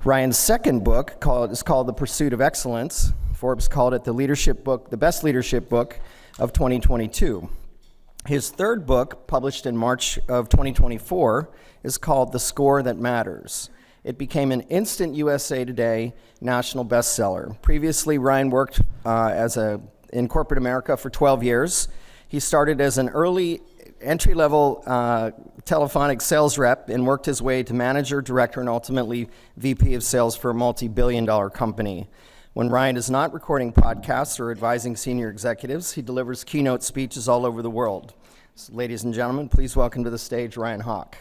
Ryan's second book is called The Pursuit of Excellence. Forbes called it the best leadership book of 2022. His third book, published in March of 2024, is called The Score That Matters. It became an instant USA Today national bestseller. Previously, Ryan worked in corporate America for 12 years. He started as an early entry-level telephonic sales rep and worked his way to manager, director, and ultimately VP of sales for a multi-billion-dollar company. When Ryan is not recording podcasts or advising senior executives, he delivers keynote speeches all over the world. So, ladies and gentlemen, please welcome to the stage Ryan Hawk.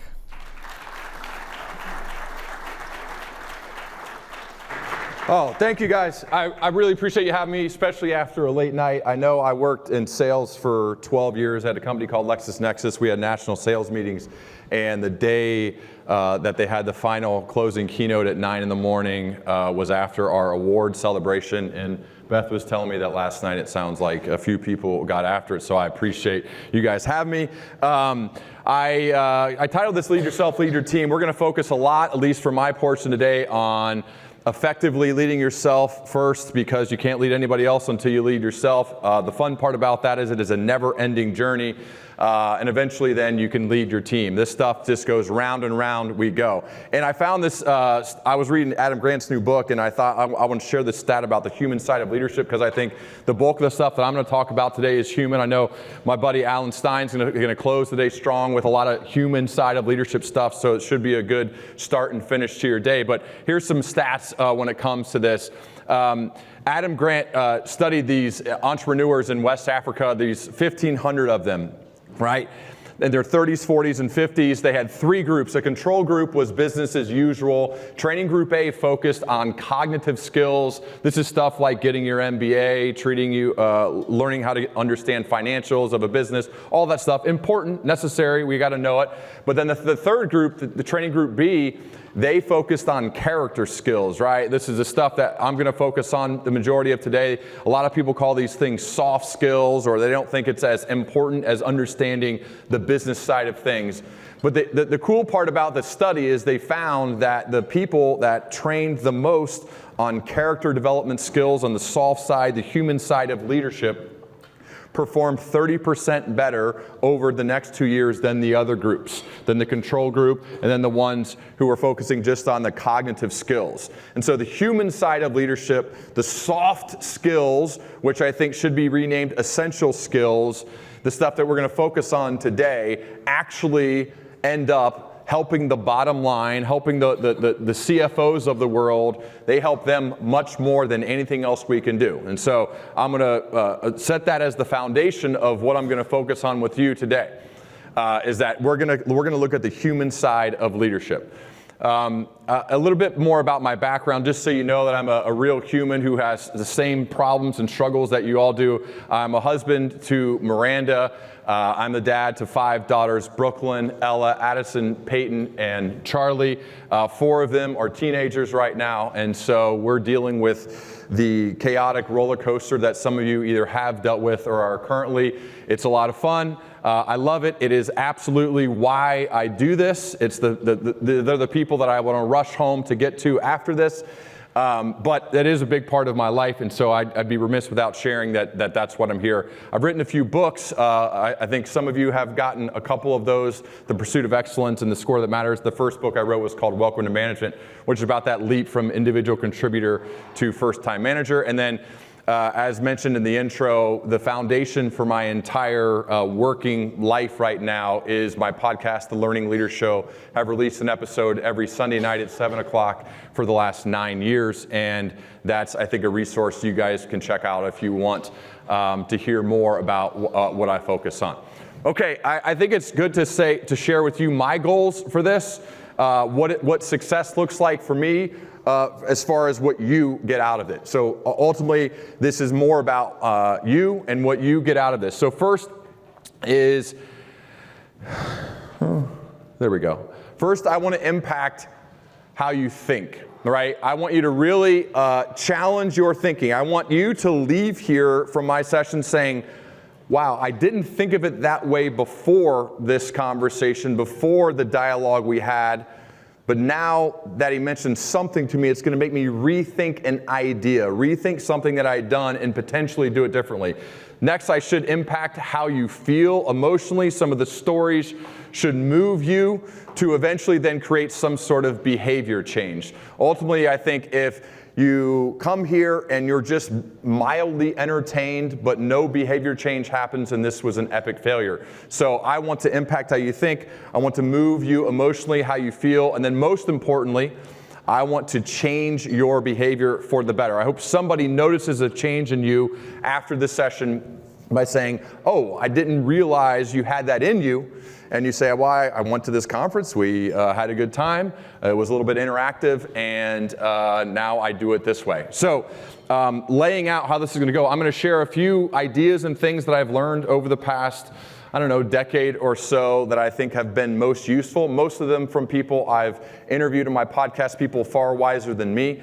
Oh, thank you guys. I really appreciate you having me, especially after a late night. I know I worked in sales for 12 years at a company called LexisNexis. We had national sales meetings, and the day that they had the final closing keynote at 9 in the morning was after our award celebration, and Beth was telling me that last night it sounds like a few people got after it, so I appreciate you guys having me. I titled this Lead Yourself, Lead Your Team. We're going to focus a lot, at least for my portion today, on effectively leading yourself first, because you can't lead anybody else until you lead yourself. The fun part about that is it is a never-ending journey, and eventually then you can lead your team. This stuff just goes round and round we go. And I found this, I was reading Adam Grant's new book, and I thought I want to share this stat about the human side of leadership, because I think the bulk of the stuff that I'm going to talk about today is human. I know my buddy Alan Stein's going to close today strong with a lot of human side of leadership stuff, so it should be a good start and finish to your day. But here's some stats when it comes to this. Adam Grant studied these entrepreneurs in West Africa, these 1,500 of them, right? In their 30s, 40s, and 50s, they had three groups. A control group was business as usual. Training group A focused on cognitive skills. This is stuff like getting your MBA, learning how to understand financials of a business, all that stuff. Important, necessary, we got to know it. But then the third group, the training group B, they focused on character skills, right? This is the stuff that I'm going to focus on the majority of today. A lot of people call these things soft skills, or they don't think it's as important as understanding the business side of things. But the cool part about the study is they found that the people that trained the most on character development skills on the soft side, the human side of leadership, performed 30% better over the next 2 years than the other groups, than the control group, and then the ones who were focusing just on the cognitive skills. And so the human side of leadership, the soft skills, which I think should be renamed essential skills, the stuff that we're going to focus on today, actually end up helping the bottom line, helping the CFOs of the world. They help them much more than anything else we can do. And so I'm going to set that as the foundation of what I'm going to focus on with you today, is that we're going to look at the human side of leadership. A little bit more about my background, just so you know that I'm a real human who has the same problems and struggles that you all do. I'm a husband to Miranda. I'm the dad to 5 daughters, Brooklyn, Ella, Addison, Peyton, and Charlie. 4 of them are teenagers right now, and so we're dealing with the chaotic roller coaster that some of you either have dealt with or are currently. It's a lot of fun. I love it. It is absolutely why I do this. It's they're the people that I want to rush home to get to after this. But that is a big part of my life, and so I'd be remiss without sharing that's what I'm here. I've written a few books. I think some of you have gotten a couple of those, The Pursuit of Excellence and The Score That Matters. The first book I wrote was called Welcome to Management, which is about that leap from individual contributor to first-time manager. And then, as mentioned in the intro, the foundation for my entire working life right now is my podcast, The Learning Leader Show. I've released an episode every Sunday night at 7 o'clock for the last 9 years, and that's, I think, a resource you guys can check out if you want to hear more about what I focus on. Okay, I think it's good to share with you my goals for this, what success looks like for me, as far as what you get out of it. So ultimately, this is more about you and what you get out of this. So first is, there we go. First, I want to impact how you think, right? I want you to really challenge your thinking. I want you to leave here from my session saying, wow, I didn't think of it that way before this conversation, before the dialogue we had. But now that he mentioned something to me, it's going to make me rethink an idea, rethink something that I had done and potentially do it differently. Next, I should impact how you feel emotionally. Some of the stories should move you to eventually then create some sort of behavior change. Ultimately, I think if you come here and you're just mildly entertained, but no behavior change happens, and this was an epic failure. So I want to impact how you think. I want to move you emotionally, how you feel. And then most importantly, I want to change your behavior for the better. I hope somebody notices a change in you after this session by saying, oh, I didn't realize you had that in you. And you say, well, I went to this conference, we had a good time, it was a little bit interactive, and now I do it this way. So laying out how this is going to go, I'm going to share a few ideas and things that I've learned over the past, decade or so that I think have been most useful. Most of them from people I've interviewed in my podcast, people far wiser than me.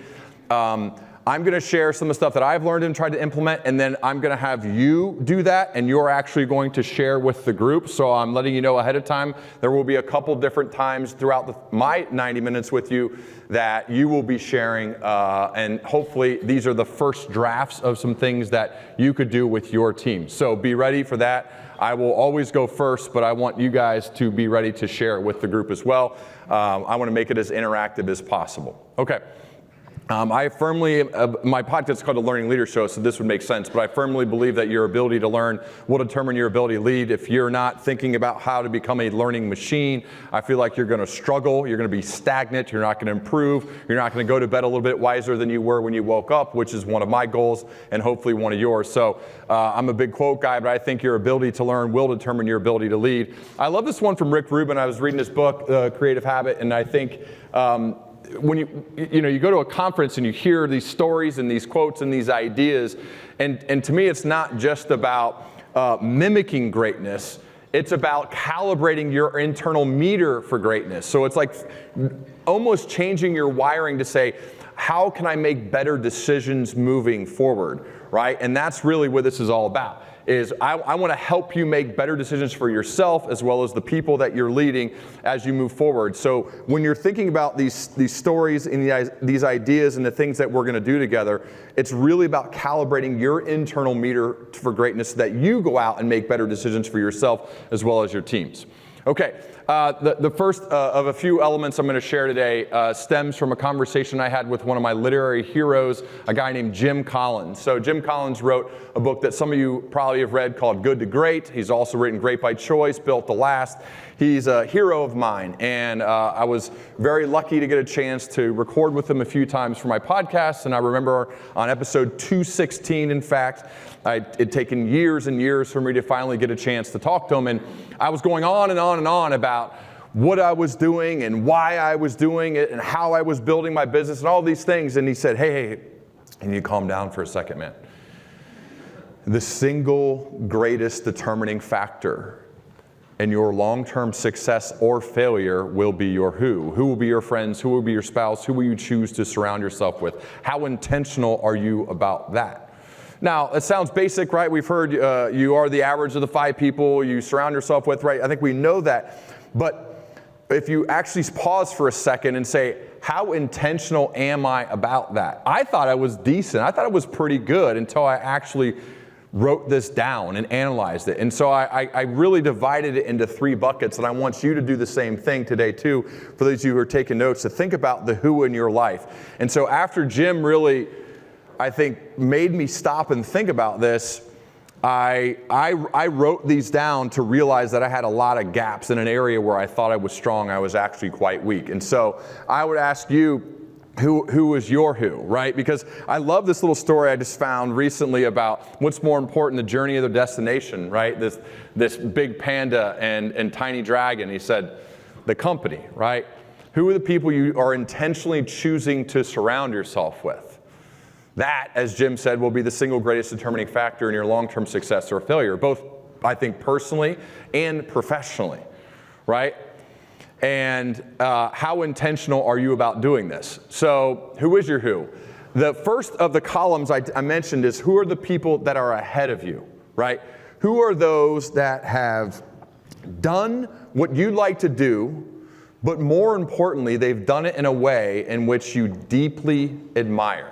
I'm going to share some of the stuff that I've learned and tried to implement, and then I'm going to have you do that, and you're actually going to share with the group. So I'm letting you know ahead of time, there will be a couple different times throughout my 90 minutes with you that you will be sharing, and hopefully these are the first drafts of some things that you could do with your team. So be ready for that. I will always go first, but I want you guys to be ready to share it with the group as well. I want to make it as interactive as possible. Okay. I firmly, my podcast is called The Learning Leader Show, so this would make sense, but I firmly believe that your ability to learn will determine your ability to lead. If you're not thinking about how to become a learning machine, I feel like you're going to struggle, you're going to be stagnant, you're not going to improve, you're not going to go to bed a little bit wiser than you were when you woke up, which is one of my goals and hopefully one of yours. So I'm a big quote guy, but I think your ability to learn will determine your ability to lead. I love this one from Rick Rubin. I was reading his book, Creative Habit, and I think when you go to a conference and you hear these stories and these quotes and these ideas, and to me it's not just about mimicking greatness, it's about calibrating your internal meter for greatness. So it's like almost changing your wiring to say, how can I make better decisions moving forward, right? And that's really what this is all about. Is I want to help you make better decisions for yourself as well as the people that you're leading as you move forward. So when you're thinking about these stories and these ideas and the things that we're going to do together, it's really about calibrating your internal meter for greatness so that you go out and make better decisions for yourself as well as your teams. Okay, the first of a few elements I'm going to share today stems from a conversation I had with one of my literary heroes, a guy named Jim Collins. So Jim Collins wrote a book that some of you probably have read called Good to Great. He's also written Great by Choice, Built to Last. He's a hero of mine, and I was very lucky to get a chance to record with him a few times for my podcast, and I remember on episode 216, in fact, it'd taken years and years for me to finally get a chance to talk to him, and I was going on and on and on about what I was doing and why I was doing it and how I was building my business and all these things, and he said, hey, can you calm down for a second, man? The single greatest determining factor in your long-term success or failure will be your who. Who will be your friends? Who will be your spouse? Who will you choose to surround yourself with? How intentional are you about that? Now, it sounds basic, right? We've heard you are the average of the 5 people you surround yourself with, right? I think we know that. But if you actually pause for a second and say, how intentional am I about that? I thought I was decent. I thought it was pretty good until I actually wrote this down and analyzed it. And so I really divided it into 3 buckets, and I want you to do the same thing today too, for those of you who are taking notes, to think about the who in your life. And so after Jim really, I think, made me stop and think about this, I wrote these down to realize that I had a lot of gaps in an area where I thought I was strong, I was actually quite weak. And so I would ask you, who is your who, right? Because I love this little story I just found recently about what's more important, the journey or the destination, right? This big panda and tiny dragon. He said, the company, right? Who are the people you are intentionally choosing to surround yourself with? That, as Jim said, will be the single greatest determining factor in your long-term success or failure, both, I think, personally and professionally, right? And how intentional are you about doing this? So who is your who? The first of the columns I mentioned is who are the people that are ahead of you, right? Who are those that have done what you'd like to do, but more importantly, they've done it in a way in which you deeply admire,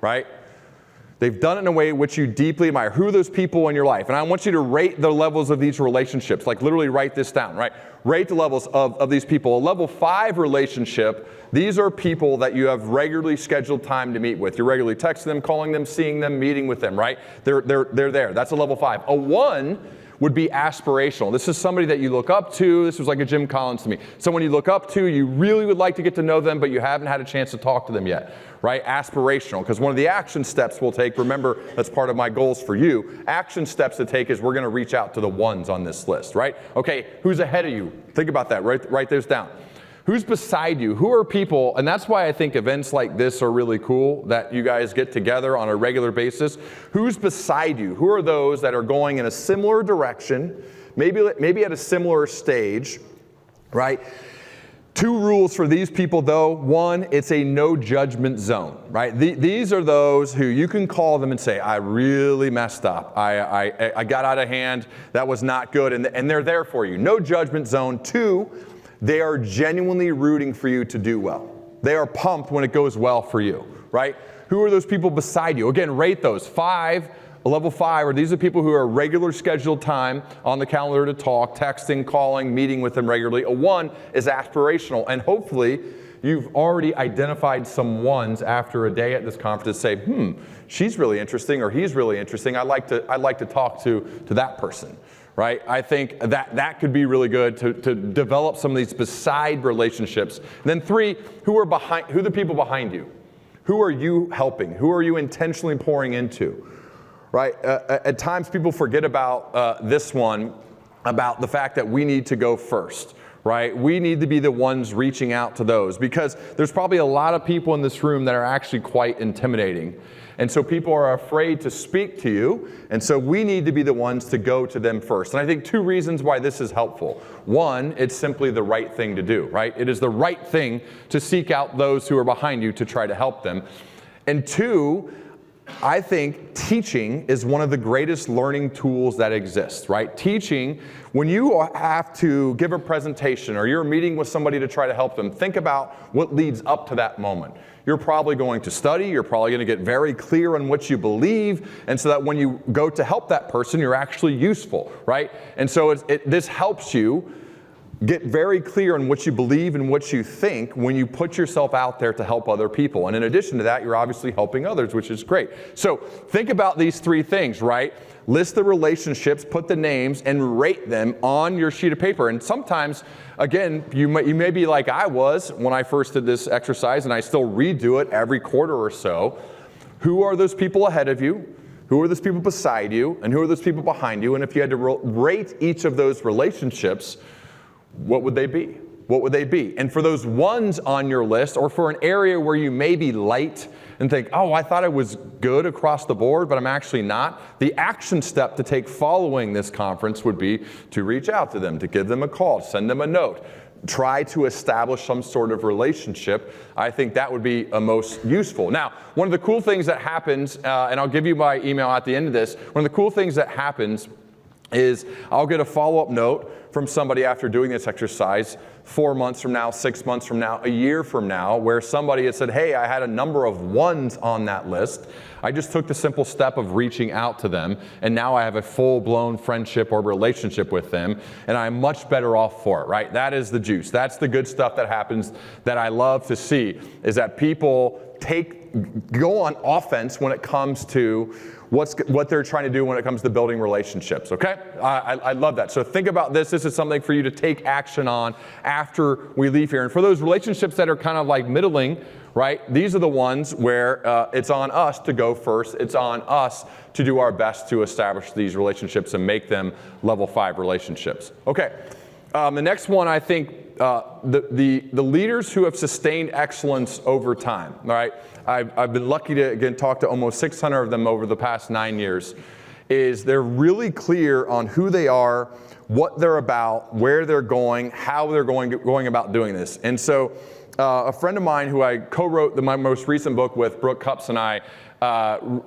right? They've done it in a way which you deeply admire. Who are those people in your life? And I want you to rate the levels of these relationships. Like literally write this down, right? Rate the levels of these people. A level 5 relationship, these are people that you have regularly scheduled time to meet with. You're regularly texting them, calling them, seeing them, meeting with them, right? They're there. That's a level 5. A 1 would be aspirational. This is somebody that you look up to. This was like a Jim Collins to me. Someone you look up to, you really would like to get to know them, but you haven't had a chance to talk to them yet, right? Aspirational, because one of the action steps we'll take, remember, that's part of my goals for you, action steps to take is we're gonna reach out to the ones on this list, right? Okay, who's ahead of you? Think about that, write those down. Who's beside you? Who are people, and that's why I think events like this are really cool, that you guys get together on a regular basis. Who's beside you? Who are those that are going in a similar direction, maybe at a similar stage, right? 2 rules for these people though. 1, it's a no judgment zone, right? These are those who you can call them and say, I really messed up. I got out of hand. That was not good. And they're there for you. No judgment zone. 2, they are genuinely rooting for you to do well. They are pumped when it goes well for you, right? Who are those people beside you? Again, rate those. 5, a level 5, are these are people who are regular scheduled time on the calendar to talk, texting, calling, meeting with them regularly. A 1 is aspirational, and hopefully you've already identified some ones after a day at this conference to say, she's really interesting or he's really interesting. I'd like to talk to that person. Right? I think that could be really good to develop some of these beside relationships. And then 3, who are the people behind you? Who are you helping? Who are you intentionally pouring into? Right? At times people forget about this one, about the fact that we need to go first. Right? We need to be the ones reaching out to those, because there's probably a lot of people in this room that are actually quite intimidating. And so people are afraid to speak to you, and so we need to be the ones to go to them first. And I think 2 reasons why this is helpful. 1, it's simply the right thing to do, right? It is the right thing to seek out those who are behind you to try to help them. And 2, I think teaching is one of the greatest learning tools that exists, right? Teaching, when you have to give a presentation or you're meeting with somebody to try to help them, think about what leads up to that moment. You're probably going to study, you're probably going to get very clear on what you believe, and so that when you go to help that person, you're actually useful, right? And so this helps you get very clear on what you believe and what you think when you put yourself out there to help other people. And in addition to that, you're obviously helping others, which is great. So think about these 3 things, right? List the relationships, put the names, and rate them on your sheet of paper. And sometimes, again, you may be like I was when I first did this exercise, and I still redo it every quarter or so. Who are those people ahead of you? Who are those people beside you? And who are those people behind you? And if you had to rate each of those relationships, what would they be? What would they be? And for those ones on your list, or for an area where you may be light and think, oh, I thought I was good across the board, but I'm actually not, the action step to take following this conference would be to reach out to them, to give them a call, send them a note, try to establish some sort of relationship. I think that would be most useful. Now, one of the cool things that happens, and I'll give you my email at the end of this, one of the cool things that happens is I'll get a follow-up note from somebody after doing this exercise 4 months from now, 6 months from now, a year from now, where somebody has said, hey, I had a number of ones on that list. I just took the simple step of reaching out to them, and now I have a full-blown friendship or relationship with them, and I'm much better off for it, right? That is the juice. That's the good stuff that happens that I love to see, is that people go on offense when it comes to what they're trying to do when it comes to building relationships, okay? I love that. So think about this. This is something for you to take action on after we leave here. And for those relationships that are kind of like middling, right, these are the ones where it's on us to go first. It's on us to do our best to establish these relationships and make them level 5 relationships. Okay, the next one, I think, the leaders who have sustained excellence over time, all right? I've been lucky to, again, talk to almost 600 of them over the past 9 years, is they're really clear on who they are, what they're about, where they're going, how they're going about doing this. And so a friend of mine who I co-wrote my most recent book with, Brooke Cups and I,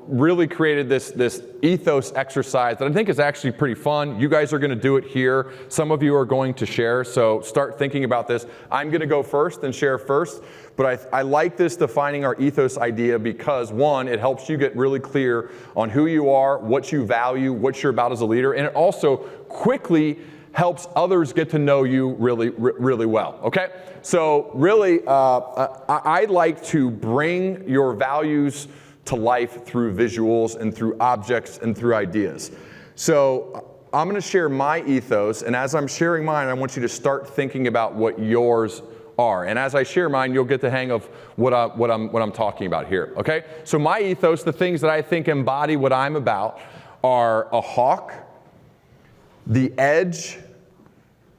really created this ethos exercise that I think is actually pretty fun. You guys are going to do it here. Some of you are going to share, so start thinking about this. I'm going to go first and share first, but I like this defining our ethos idea because, one, it helps you get really clear on who you are, what you value, what you're about as a leader, and it also quickly helps others get to know you really well, okay? So really, I like to bring your values to life through visuals and through objects and through ideas. So I'm going to share my ethos, and as I'm sharing mine, I want you to start thinking about what yours are. And as I share mine, you'll get the hang of what I'm talking about here, okay? So my ethos, the things that I think embody what I'm about, are a hawk, the edge,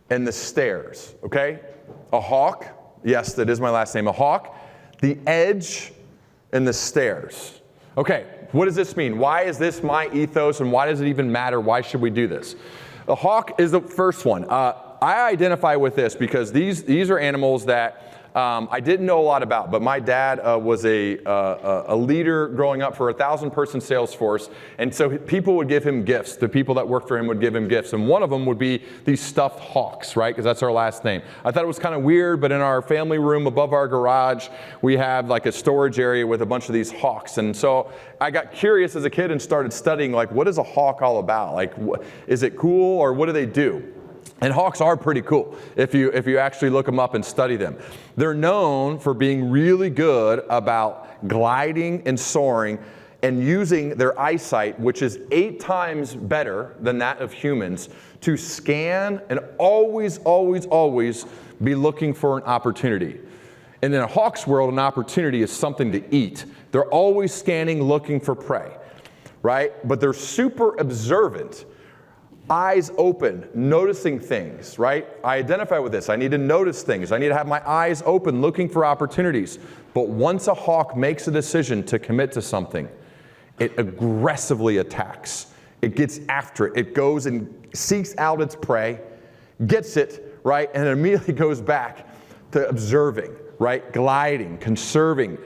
and the stairs, okay? A hawk, yes, that is my last name, a hawk, the edge, and the stairs. Okay, what does this mean? Why is this my ethos, and why does it even matter? Why should we do this? The hawk is the first one. I identify with this because these are animals that I didn't know a lot about, but my dad was a leader growing up for a 1,000-person sales force, and so people would give him gifts. The people that worked for him would give him gifts, and one of them would be these stuffed hawks, right? Because that's our last name. I thought it was kind of weird, but in our family room above our garage, we have like a storage area with a bunch of these hawks, and so I got curious as a kid and started studying, like, what is a hawk all about? Like, is it cool, or what do they do? And hawks are pretty cool if you actually look them up and study them. They're known for being really good about gliding and soaring and using their eyesight, which is 8 times better than that of humans, to scan and always be looking for an opportunity. And in a hawk's world, an opportunity is something to eat. They're always scanning, looking for prey, right? But they're super observant. Eyes open, noticing things, right? I identify with this. I need to notice things. I need to have my eyes open, looking for opportunities. But once a hawk makes a decision to commit to something, it aggressively attacks. It gets after it. It goes and seeks out its prey, gets it, right? And it immediately goes back to observing, right? Gliding, conserving.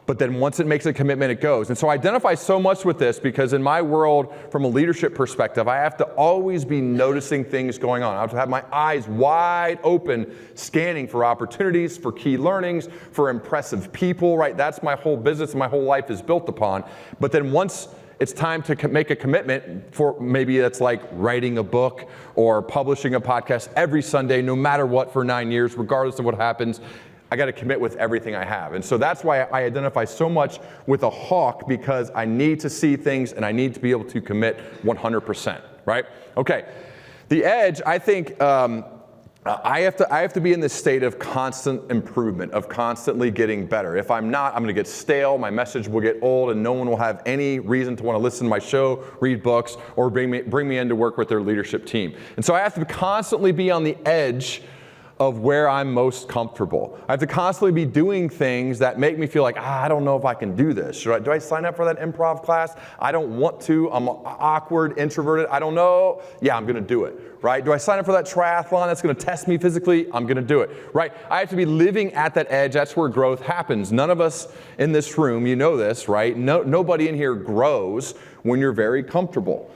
But then once it makes a commitment, it goes. And so I identify so much with this because in my world, from a leadership perspective, I have to always be noticing things going on. I have to have my eyes wide open, scanning for opportunities, for key learnings, for impressive people, right? That's my whole business and my whole life is built upon. But then once it's time to make a commitment, for maybe that's like writing a book or publishing a podcast every Sunday, no matter what, for 9 years, regardless of what happens, I got to commit with everything I have. And so that's why I identify so much with a hawk, because I need to see things and I need to be able to commit 100%, right? Okay. The edge, I think I have to be in this state of constant improvement, of constantly getting better. If I'm not, I'm going to get stale, my message will get old, and no one will have any reason to want to listen to my show, read books, or bring me in to work with their leadership team. And so I have to constantly be on the edge of where I'm most comfortable. I have to constantly be doing things that make me feel like, I don't know if I can do this. Do I sign up for that improv class? I don't want to. I'm awkward, introverted. I don't know. Yeah, I'm going to do it, right? Do I sign up for that triathlon that's going to test me physically? I'm going to do it, right? I have to be living at that edge. That's where growth happens. None of us in this room, you know this, right? Nobody in here grows when you're very comfortable.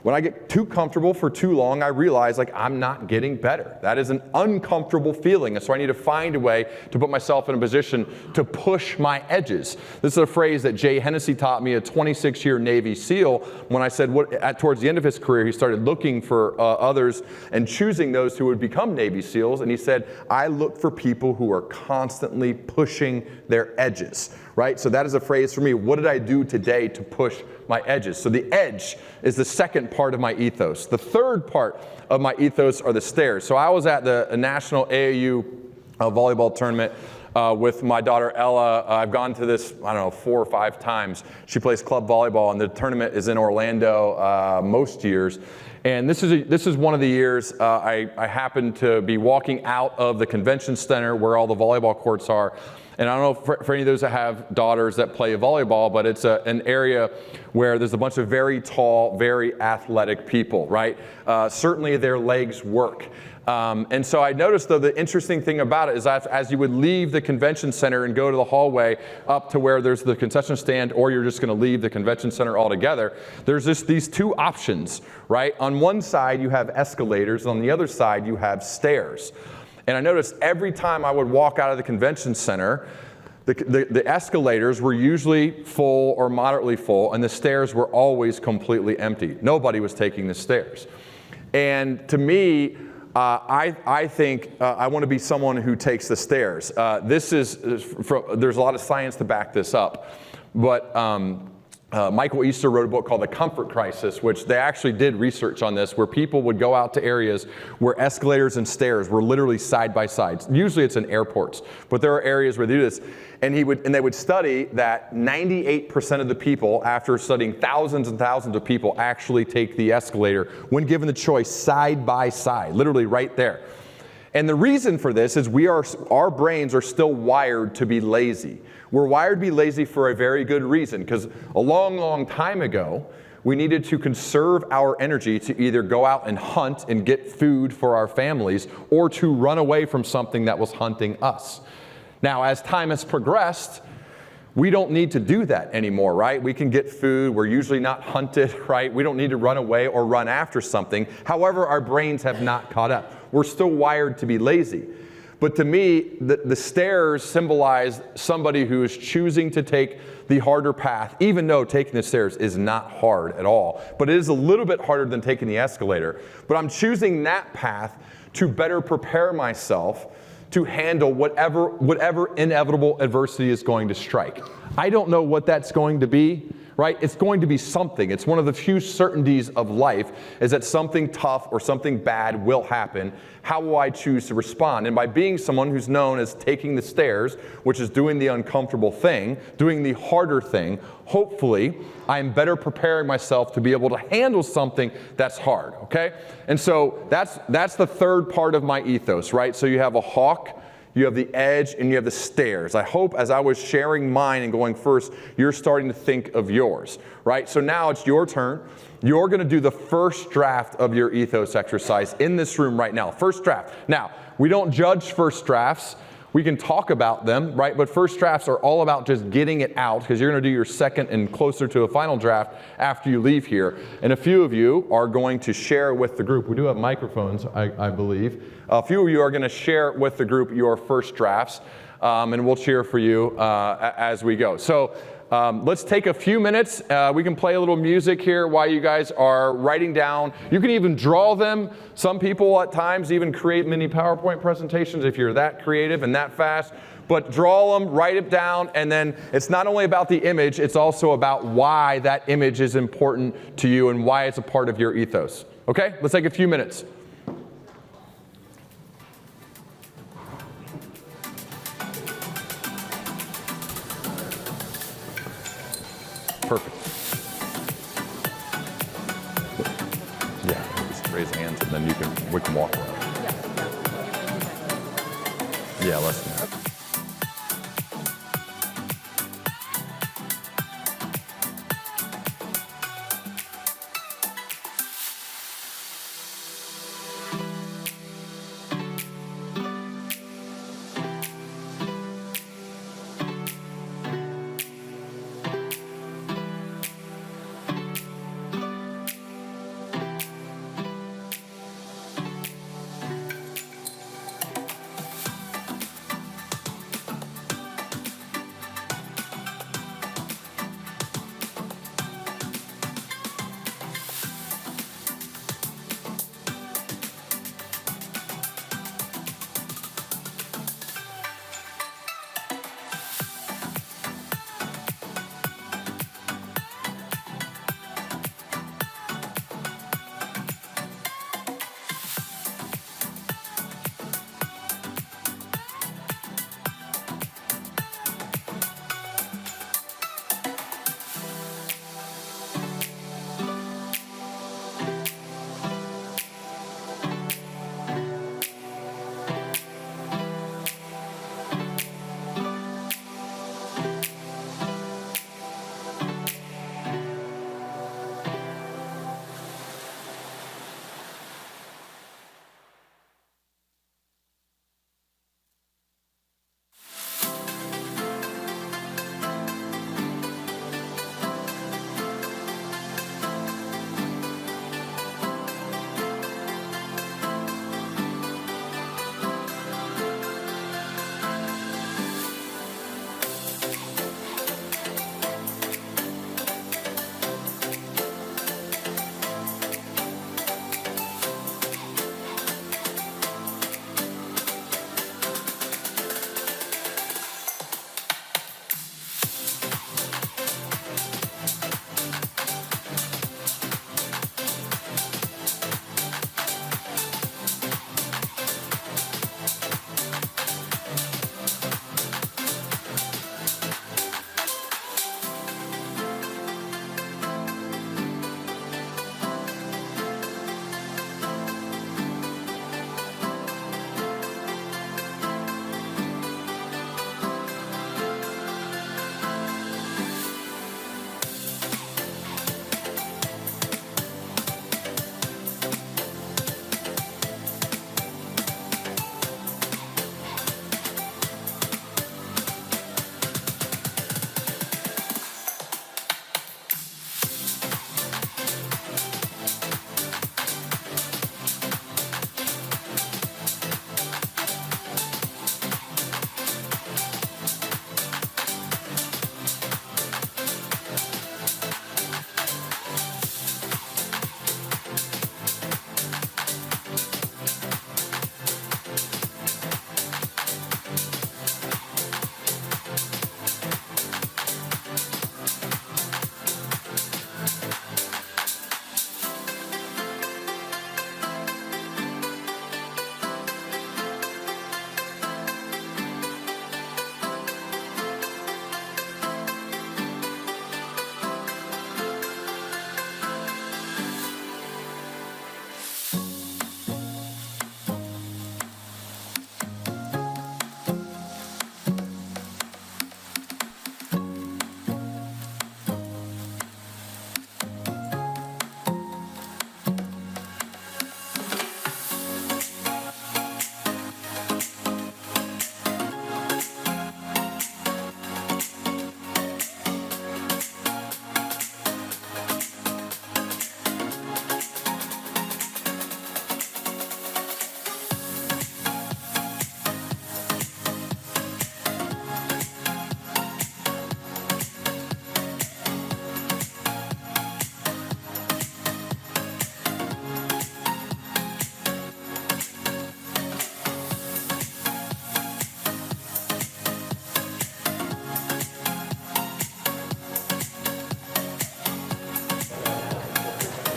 When I get too comfortable for too long, I realize like I'm not getting better. That is an uncomfortable feeling. And so I need to find a way to put myself in a position to push my edges. This is a phrase that Jay Hennessy taught me, a 26-year Navy SEAL, when I said towards the end of his career, he started looking for others and choosing those who would become Navy SEALs. And he said, I look for people who are constantly pushing their edges, right? So that is a phrase for me. What did I do today to push my edges? So the edge is the second part of my ethos. The third part of my ethos are the stairs. So I was at the National AAU volleyball tournament with my daughter Ella. I've gone to this, 4 or 5 times. She plays club volleyball, and the tournament is in Orlando most years. And this is one of the years I happened to be walking out of the convention center where all the volleyball courts are. And I don't know for any of those that have daughters that play volleyball, but it's an area where there's a bunch of very tall, very athletic people, right? Certainly their legs work. And so I noticed, though, the interesting thing about it is as you would leave the convention center and go to the hallway up to where there's the concession stand, or you're just going to leave the convention center altogether, there's just these two options, right? On one side, you have escalators. On the other side, you have stairs. And I noticed every time I would walk out of the convention center, the escalators were usually full or moderately full, and the stairs were always completely empty. Nobody was taking the stairs. And to me, I think I want to be someone who takes the stairs. There's a lot of science to back this up, but Michael Easter wrote a book called The Comfort Crisis, which they actually did research on this, where people would go out to areas where escalators and stairs were literally side by side. Usually it's in airports, but there are areas where they do this. And they would study that 98% of the people, after studying thousands and thousands of people, actually take the escalator when given the choice side by side, literally right there. And the reason for this is our brains are still wired to be lazy. We're wired to be lazy for a very good reason, because a long, long time ago, we needed to conserve our energy to either go out and hunt and get food for our families, or to run away from something that was hunting us. Now, as time has progressed, we don't need to do that anymore, right? We can get food. We're usually not hunted, right? We don't need to run away or run after something. However, our brains have not caught up. We're still wired to be lazy. But to me, the stairs symbolize somebody who is choosing to take the harder path, even though taking the stairs is not hard at all. But it is a little bit harder than taking the escalator. But I'm choosing that path to better prepare myself to handle whatever inevitable adversity is going to strike. I don't know what that's going to be, right? It's going to be something. It's one of the few certainties of life, is that something tough or something bad will happen. How will I choose to respond? And by being someone who's known as taking the stairs, which is doing the uncomfortable thing, doing the harder thing, hopefully I'm better preparing myself to be able to handle something that's hard, okay? And so that's the third part of my ethos, right? So you have a hawk, you have the edge, and you have the stairs. I hope as I was sharing mine and going first, you're starting to think of yours, right? So now it's your turn. You're going to do the first draft of your ethos exercise in this room right now. First draft. Now, we don't judge first drafts. We can talk about them, right? But first drafts are all about just getting it out, because you're going to do your second and closer to a final draft after you leave here. And a few of you are going to share with the group. We do have microphones, I believe. A few of you are going to share with the group your first drafts, and we'll cheer for you as we go. So let's take a few minutes. We can play a little music here while you guys are writing down. You can even draw them. Some people at times even create mini PowerPoint presentations if you're that creative and that fast. But draw them, write it down, and then it's not only about the image, it's also about why that image is important to you and why it's a part of your ethos. Okay? Let's take a few minutes. Perfect. Yeah, just raise hands and then we can walk around. Yeah, let's do that.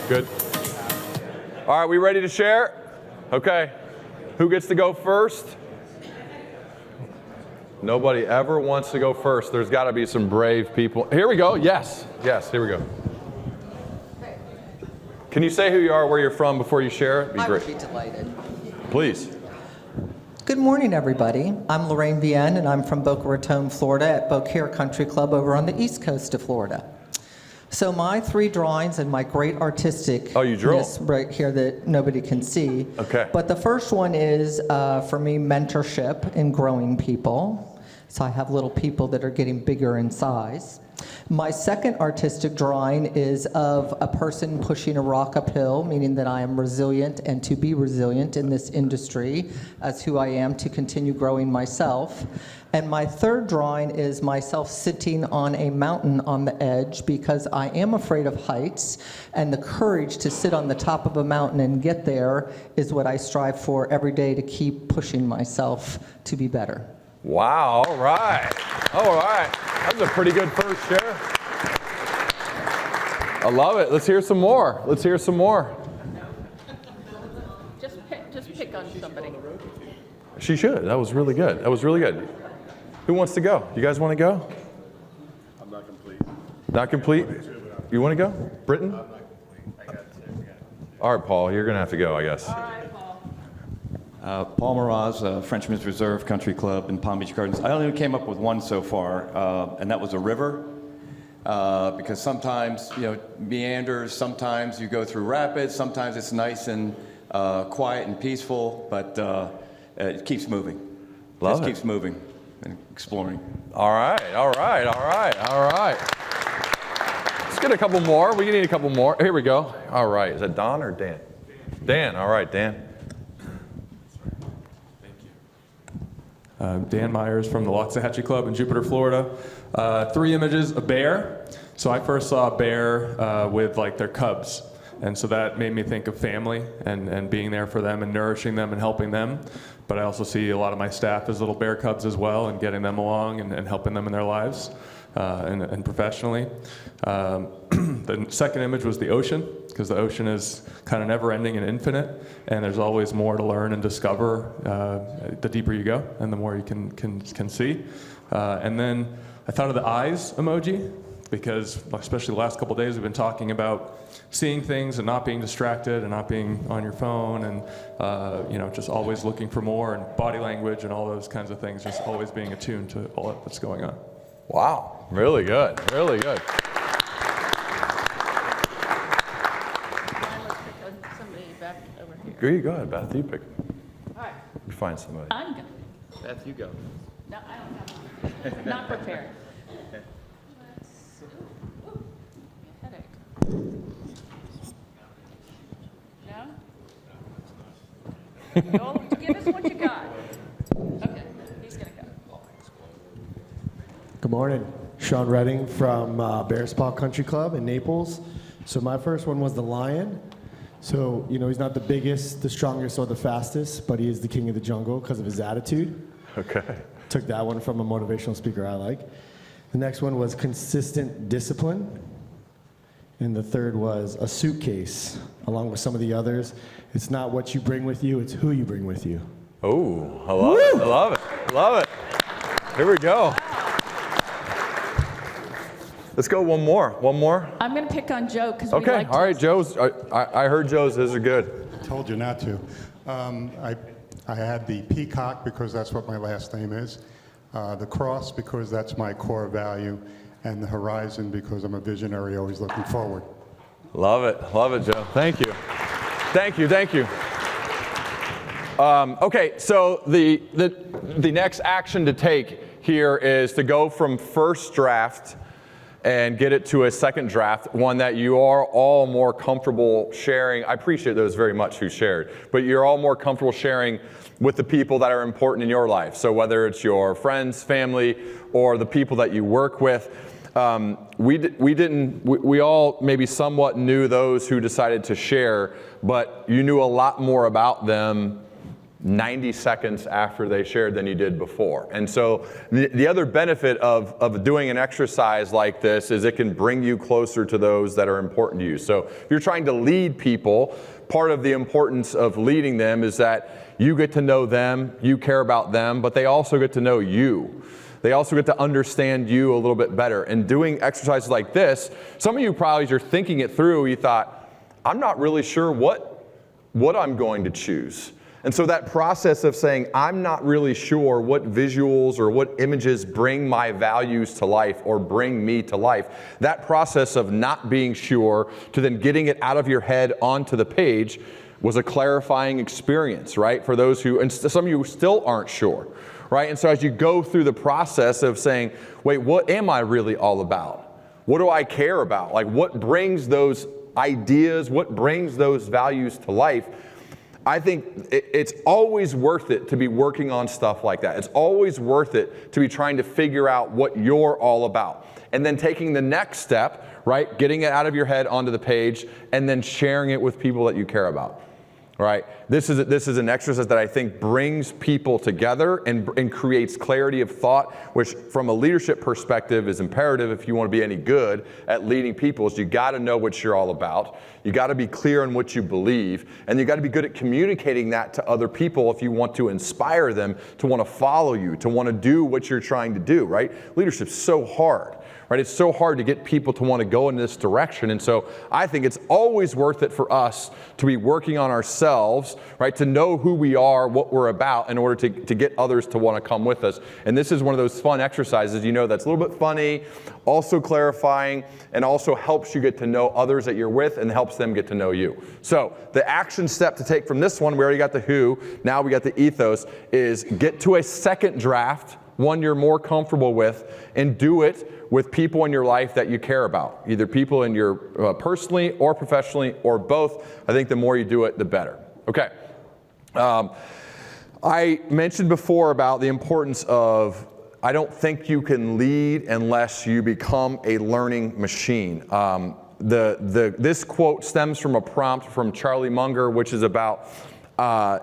Good. All right, we ready to share? Okay. Who gets to go first? Nobody ever wants to go first. There's got to be some brave people. Here we go. Yes. Yes, here we go. Can you say who you are, where you're from before you share it? I would be delighted. Please. Good morning, everybody. I'm Lorraine Vienne, and I'm from Boca Raton, Florida, at Beaucaire Country Club over on the east coast of Florida. So my 3 drawings and my great artistic right here that nobody can see. Okay. But the first one is, for me, mentorship and growing people. So I have little people that are getting bigger in size. My second artistic drawing is of a person pushing a rock uphill, meaning that I am resilient and to be resilient in this industry as who I am to continue growing myself. And my third drawing is myself sitting on a mountain on the edge because I am afraid of heights, and the courage to sit on the top of a mountain and get there is what I strive for every day to keep pushing myself to be better. Wow, all right. All right. That was a pretty good first share. I love it. Let's hear some more. Let's hear some more. Just pick on somebody. She should. That was really good. That was really good. Who wants to go? You guys want to go? I'm not complete. Not complete? You want to go? Britton? I got 2. All right, Paul, you're going to have to go, I guess. All right, Paul. Paul Miraz, Frenchman's Reserve Country Club in Palm Beach Gardens. I only came up with one so far, and that was a river. Because sometimes, meanders, sometimes you go through rapids, sometimes it's nice and quiet and peaceful, but it keeps moving. Love it. Keeps moving and exploring. All right, all right, all right, all right. Let's get a couple more. We need a couple more. Here we go. All right. Is that Don or Dan? Dan. All right, Dan. Dan Myers from the Loxahatchee Club in Jupiter, Florida. 3 images, a bear. So I first saw a bear with like their cubs. And so that made me think of family and being there for them and nourishing them and helping them. But I also see a lot of my staff as little bear cubs as well and getting them along and helping them in their lives and professionally. The second image was the ocean, because the ocean is kind of never-ending and infinite, and there's always more to learn and discover the deeper you go and the more you can see. And then I thought of the eyes emoji, because especially the last couple of days we've been talking about seeing things and not being distracted and not being on your phone and just always looking for more, and body language and all those kinds of things, just always being attuned to all that's going on. Wow, really good, really good. Let's pick on somebody back over here. Here you go ahead, Beth. You pick. All right, You find somebody. I'm going. Beth, you go. No, I don't have one. Not prepared. Headache. No? Joel, give us what you got. Okay, he's going to go. Good morning. Sean Redding from Bears Paw Country Club in Naples. So my first one was the lion. So, he's not the biggest, the strongest, or the fastest, but he is the king of the jungle because of his attitude. Okay. Took that one from a motivational speaker I like. The next one was consistent discipline. And the third was a suitcase, along with some of the others. It's not what you bring with you, it's who you bring with you. Oh, I love it. I love it. I love it. Here we go. Let's go one more. One more. I'm going to pick on Joe because we Okay. like All right, Joe's. I heard Joe's. Those are good. Told you not to. I had the peacock because that's what my last name is, the cross because that's my core value, and the horizon because I'm a visionary, always looking forward. Love it, Joe. Thank you. Thank you, thank you. Okay, so the next action to take here is to go from first draft and get it to a second draft, one that you are all more comfortable sharing. I appreciate those very much who shared, but you're all more comfortable sharing with the people that are important in your life. So whether it's your friends, family, or the people that you work with, we all maybe somewhat knew those who decided to share, but you knew a lot more about them 90 seconds after they shared than you did before. And so the other benefit of doing an exercise like this is it can bring you closer to those that are important to you. So if you're trying to lead people, part of the importance of leading them is that you get to know them, you care about them, but they also get to know you. They also get to understand you a little bit better. And doing exercises like this, some of you probably, as you're thinking it through, you thought, I'm not really sure what I'm going to choose. And so that process of saying, I'm not really sure what visuals or what images bring my values to life or bring me to life, that process of not being sure to then getting it out of your head onto the page was a clarifying experience, right? For those who, and some of you still aren't sure, right? And so as you go through the process of saying, wait, what am I really all about? What do I care about? Like, what brings those ideas, what brings those values to life? I think it's always worth it to be working on stuff like that. It's always worth it to be trying to figure out what you're all about. And then taking the next step, right? Getting it out of your head onto the page and then sharing it with people that you care about. Right? This is an exercise that I think brings people together and creates clarity of thought, which from a leadership perspective is imperative if you want to be any good at leading people. Is you got to know what you're all about. You got to be clear on what you believe, and you got to be good at communicating that to other people if you want to inspire them to want to follow you, to want to do what you're trying to do, right? Leadership's so hard. Right? It's so hard to get people to want to go in this direction. And so I think it's always worth it for us to be working on ourselves, right? To know who we are, what we're about in order to get others to want to come with us. And this is one of those fun exercises, that's a little bit funny, also clarifying, and also helps you get to know others that you're with and helps them get to know you. So the action step to take from this one, we already got the who, now we got the ethos, is get to a second draft, one you're more comfortable with, and do it with people in your life that you care about, either people in your personally or professionally or both. I think the more you do it, the better. Okay. I mentioned before about the importance of, I don't think you can lead unless you become a learning machine. This quote stems from a prompt from Charlie Munger, which is about,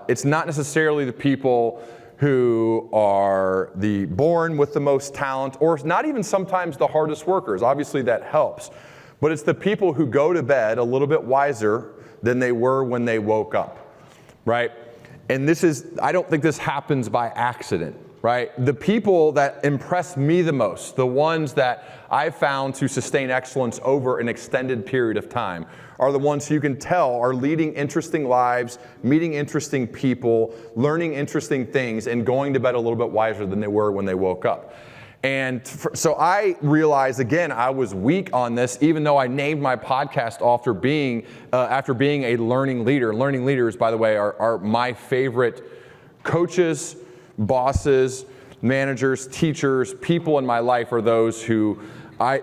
it's not necessarily the people who are the born with the most talent, or not even sometimes the hardest workers. Obviously that helps. But it's the people who go to bed a little bit wiser than they were when they woke up, right? And I don't think this happens by accident, right? The people that impress me the most, the ones that I found to sustain excellence over an extended period of time, are the ones who you can tell are leading interesting lives, meeting interesting people, learning interesting things, and going to bed a little bit wiser than they were when they woke up. And so I realized, again, I was weak on this, even though I named my podcast after being a learning leader. Learning leaders, by the way, are my favorite coaches, bosses, managers, teachers, people in my life are those who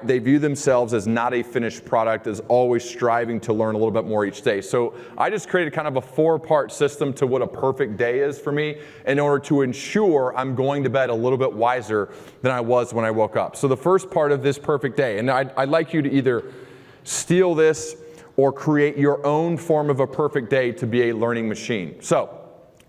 they view themselves as not a finished product, as always striving to learn a little bit more each day. So I just created kind of a 4-part system to what a perfect day is for me in order to ensure I'm going to bed a little bit wiser than I was when I woke up. So the first part of this perfect day, and I'd like you to either steal this or create your own form of a perfect day to be a learning machine. So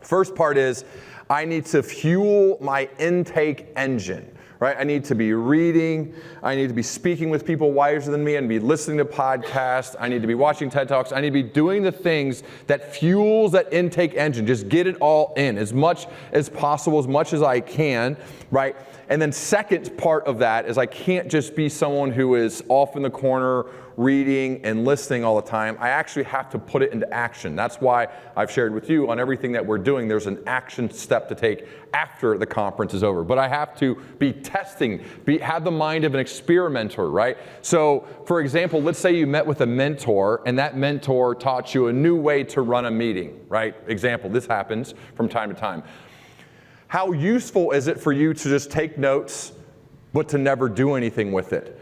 first part is, I need to fuel my intake engine. Right? I need to be reading, I need to be speaking with people wiser than me, and be listening to podcasts, I need to be watching TED Talks, I need to be doing the things that fuels that intake engine. Just get it all in as much as possible, as much as I can, right? And then second part of that is I can't just be someone who is off in the corner reading and listening all the time. I actually have to put it into action. That's why I've shared with you on everything that we're doing, there's an action step to take after the conference is over. But I have to be testing, have the mind of an experimenter, right? So, for example, let's say you met with a mentor and that mentor taught you a new way to run a meeting, right? Example, this happens from time to time. How useful is it for you to just take notes, but to never do anything with it?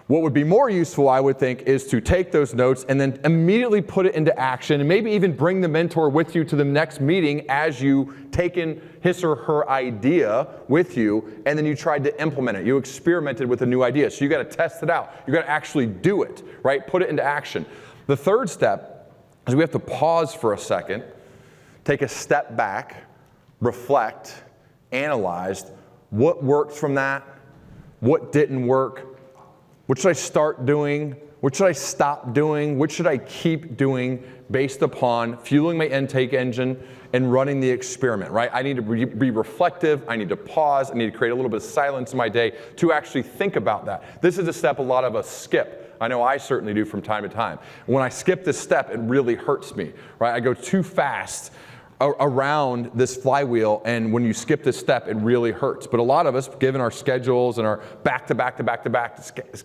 What would be more useful, I would think, is to take those notes and then immediately put it into action, and maybe even bring the mentor with you to the next meeting as you taken his or her idea with you, and then you tried to implement it. You experimented with a new idea. So you got to test it out. You got to actually do it, right? Put it into action. The third step is we have to pause for a second, take a step back, reflect, analyzed what worked from that, what didn't work, what should I start doing, what should I stop doing, what should I keep doing based upon fueling my intake engine and running the experiment, right? I need to be reflective, I need to pause, I need to create a little bit of silence in my day to actually think about that. This is a step a lot of us skip. I know I certainly do from time to time. When I skip this step, it really hurts me, right? I go too fast around this flywheel, and when you skip this step, it really hurts. But a lot of us, given our schedules and our back-to-back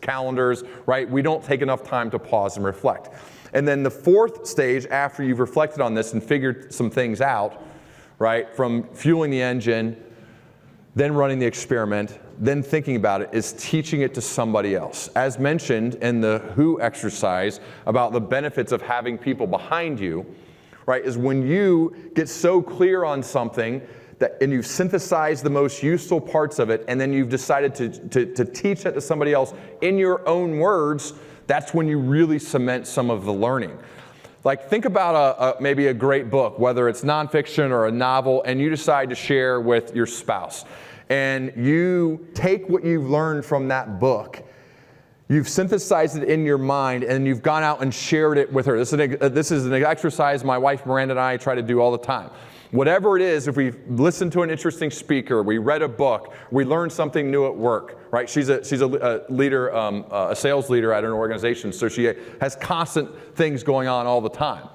calendars, right, we don't take enough time to pause and reflect. And then the fourth stage, after you've reflected on this and figured some things out, right, from fueling the engine, then running the experiment, then thinking about it, is teaching it to somebody else. As mentioned in the Who exercise about the benefits of having people behind you, right, is when you get so clear on something that, and you've synthesized the most useful parts of it, and then you've decided to teach that to somebody else in your own words, that's when you really cement some of the learning. Like, think about maybe a great book, whether it's nonfiction or a novel, and you decide to share with your spouse. And you take what you've learned from that book, you've synthesized it in your mind, and you've gone out and shared it with her. This is an exercise my wife Miranda and I try to do all the time. Whatever it is, if we listened to an interesting speaker, we read a book, we learned something new at work, right? She's a leader, a sales leader at an organization, so she has constant things going on all the time.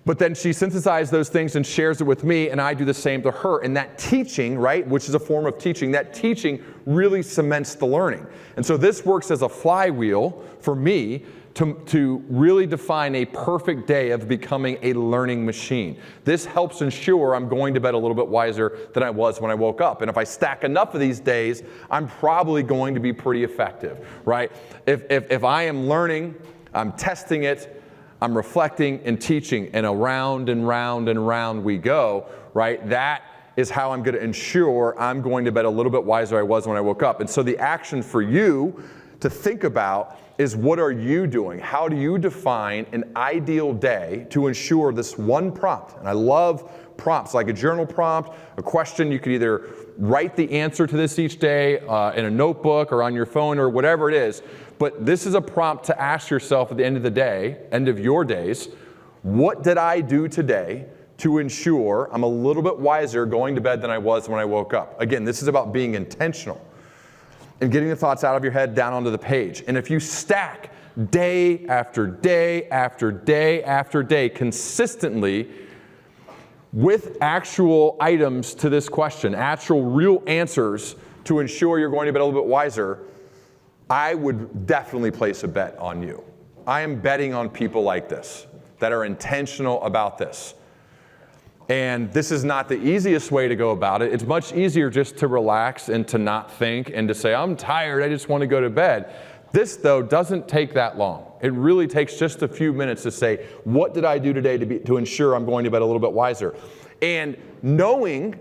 But then she synthesizes those things and shares it with me, and I do the same to her. And that teaching, right, which is a form of teaching, that teaching really cements the learning. And so this works as a flywheel for me to really define a perfect day of becoming a learning machine. This helps ensure I'm going to bed a little bit wiser than I was when I woke up. And if I stack enough of these days, I'm probably going to be pretty effective, right? If I am learning, I'm testing it, I'm reflecting and teaching, and around and round and round we go, right? That is how I'm going to ensure I'm going to bed a little bit wiser than I was when I woke up. And so the action for you to think about is, what are you doing? How do you define an ideal day to ensure this one prompt? And I love prompts, like a journal prompt, a question. You could either write the answer to this each day in a notebook or on your phone or whatever it is. But this is a prompt to ask yourself at the end of the day, end of your days, what did I do today to ensure I'm a little bit wiser going to bed than I was when I woke up? Again, this is about being intentional and getting the thoughts out of your head down onto the page. And if you stack day after day after day after day consistently with actual items to this question, actual real answers to ensure you're going to bed a little bit wiser, I would definitely place a bet on you. I am betting on people like this that are intentional about this. And this is not the easiest way to go about it. It's much easier just to relax and to not think and to say, I'm tired, I just want to go to bed. This, though, doesn't take that long. It really takes just a few minutes to say, what did I do today to ensure I'm going to bed a little bit wiser? And knowing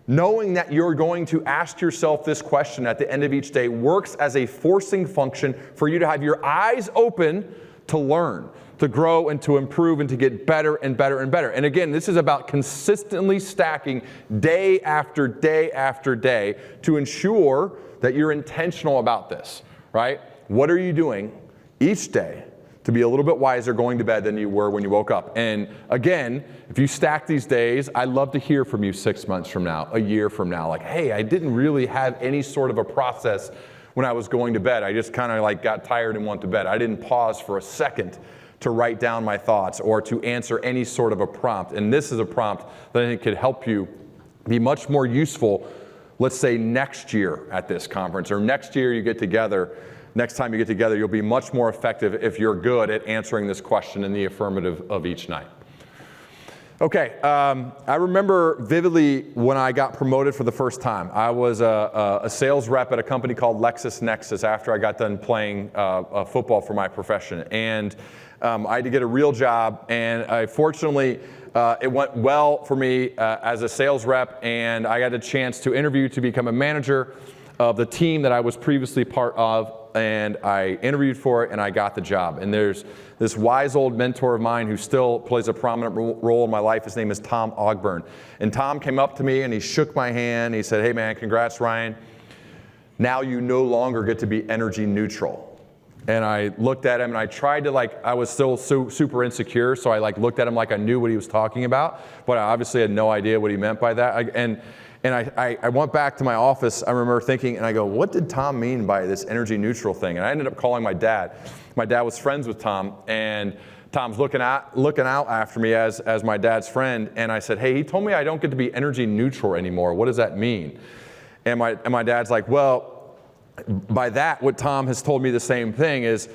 that you're going to ask yourself this question at the end of each day works as a forcing function for you to have your eyes open to learn, to grow and to improve and to get better and better and better. And again, this is about consistently stacking day after day after day to ensure that you're intentional about this, right? What are you doing each day to be a little bit wiser going to bed than you were when you woke up? And again, if you stack these days, I'd love to hear from you 6 months from now, a year from now, like, hey, I didn't really have any sort of a process when I was going to bed. I just kind of like got tired and went to bed. I didn't pause for a second to write down my thoughts or to answer any sort of a prompt. And this is a prompt that I think could help you be much more useful, let's say next year at this conference, or next year you get together. Next time you get together, you'll be much more effective if you're good at answering this question in the affirmative of each night. Okay, I remember vividly when I got promoted for the first time. I was a sales rep at a company called LexisNexis after I got done playing football for my profession. And I had to get a real job, and fortunately, it went well for me as a sales rep, and I got a chance to interview to become a manager of the team that I was previously part of up and I interviewed for it and I got the job. And there's this wise old mentor of mine who still plays a prominent role in my life. His name is Tom Ogburn. And Tom came up to me and he shook my hand. He said, "Hey man, congrats Ryan. Now you no longer get to be energy neutral." And I looked at him and I tried to I was still super insecure, so I looked at him like I knew what he was talking about, but I obviously had no idea what he meant by that. And I went back to my office, I remember thinking, and I go, what did Tom mean by this energy neutral thing? And I ended up calling my dad. My dad was friends with Tom, and Tom's looking out after me as my dad's friend, and I said, "Hey, he told me I don't get to be energy neutral anymore. What does that mean?" And my dad's like, "Well, by that, what Tom has told me the same thing is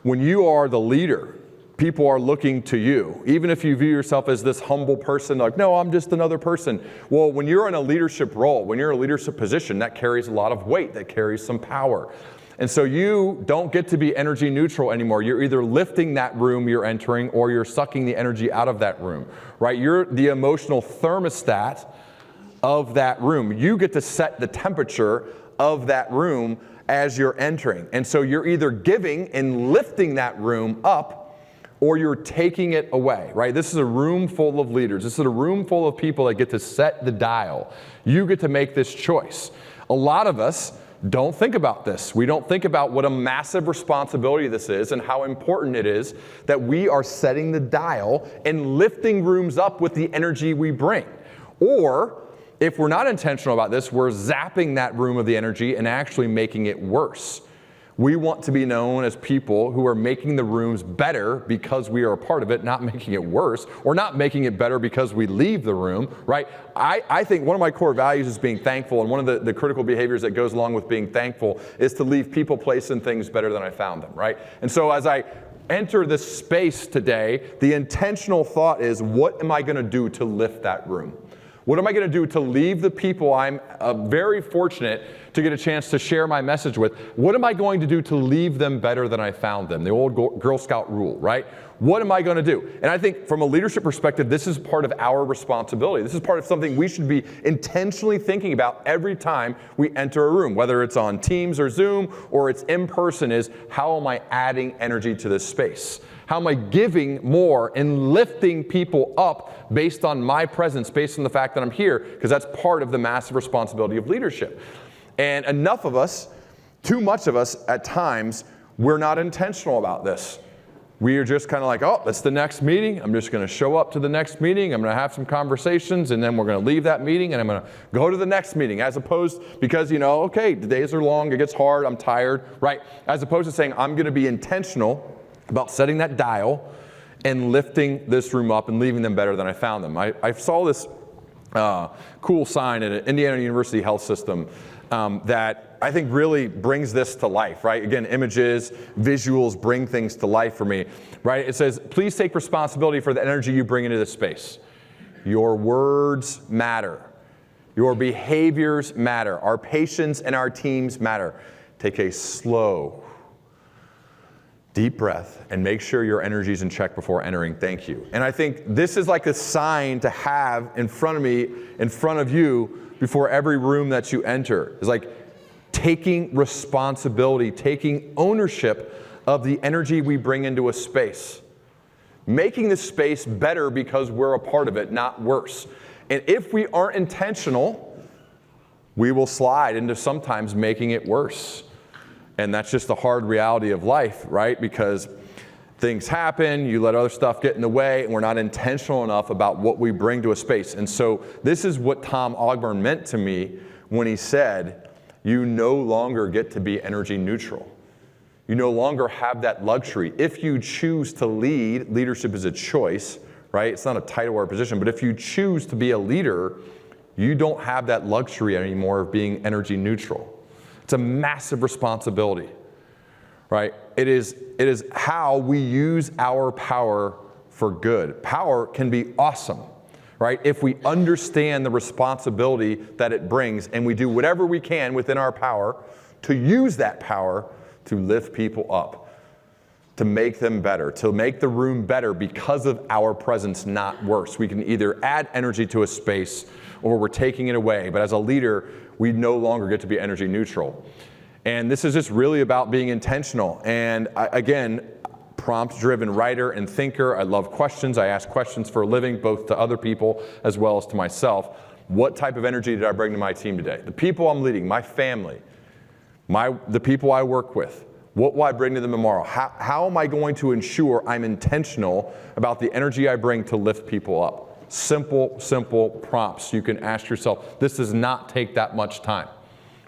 when you are the leader, people are looking to you. Even if you view yourself as this humble person, like, no, I'm just another person." Well, when you're in a leadership role, when you're in a leadership position, that carries a lot of weight, that carries some power. And so you don't get to be energy neutral anymore. You're either lifting that room you're entering or you're sucking the energy out of that room, right? You're the emotional thermostat of that room. You get to set the temperature of that room as you're entering. And so you're either giving and lifting that room up or you're taking it away, right? This is a room full of leaders. This is a room full of people that get to set the dial. You get to make this choice. A lot of us don't think about this. We don't think about what a massive responsibility this is and how important it is that we are setting the dial and lifting rooms up with the energy we bring. Or if we're not intentional about this, we're zapping that room of the energy and actually making it worse. We want to be known as people who are making the rooms better because we are a part of it, not making it worse, or not making it better because we leave the room, right? I think one of my core values is being thankful, and one of the critical behaviors that goes along with being thankful is to leave people, place, and things better than I found them, right? And so as I enter this space today, the intentional thought is, what am I going to do to lift that room? What am I going to do to leave the people I'm very fortunate to get a chance to share my message with? What am I going to do to leave them better than I found them? The old Girl Scout rule, right? What am I going to do? And I think from a leadership perspective, this is part of our responsibility. This is part of something we should be intentionally thinking about every time we enter a room, whether it's on Teams or Zoom or it's in person, is how am I adding energy to this space? How am I giving more and lifting people up based on my presence, based on the fact that I'm here? Because that's part of the massive responsibility of leadership. And enough of us, too much of us at times, we're not intentional about this. We are just kind of like, oh, that's the next meeting. I'm just going to show up to the next meeting. I'm going to have some conversations, and then we're going to leave that meeting, and I'm going to go to the next meeting, as opposed, because, okay, the days are long, it gets hard, I'm tired, right? As opposed to saying, I'm going to be intentional about setting that dial and lifting this room up and leaving them better than I found them. I saw this cool sign at an Indiana University health system that I think really brings this to life, right? Again, images, visuals bring things to life for me, right? It says, please take responsibility for the energy you bring into this space. Your words matter. Your behaviors matter. Our patients and our teams matter. Take a slow, deep breath and make sure your energy is in check before entering. Thank you. And I think this is like a sign to have in front of me, in front of you, before every room that you enter. Is like taking responsibility, taking ownership of the energy we bring into a space. Making the space better because we're a part of it, not worse. And if we aren't intentional, we will slide into sometimes making it worse. And that's just the hard reality of life, right? Because things happen, you let other stuff get in the way, and we're not intentional enough about what we bring to a space. And so this is what Tom Ogburn meant to me when he said, you no longer get to be energy neutral. You no longer have that luxury. If you choose to lead, leadership is a choice, right? It's not a title or a position, but if you choose to be a leader, you don't have that luxury anymore of being energy neutral. It's a massive responsibility, right? It is how we use our power for good. Power can be awesome, right? If we understand the responsibility that it brings and we do whatever we can within our power to use that power to lift people up, to make them better, to make the room better because of our presence, not worse. We can either add energy to a space or we're taking it away. But as a leader, we no longer get to be energy neutral. And this is just really about being intentional. And again, prompt-driven writer and thinker. I love questions. I ask questions for a living, both to other people as well as to myself. What type of energy did I bring to my team today? The people I'm leading, my family, the people I work with, what will I bring to them tomorrow? How am I going to ensure I'm intentional about the energy I bring to lift people up? Simple prompts you can ask yourself. This does not take that much time,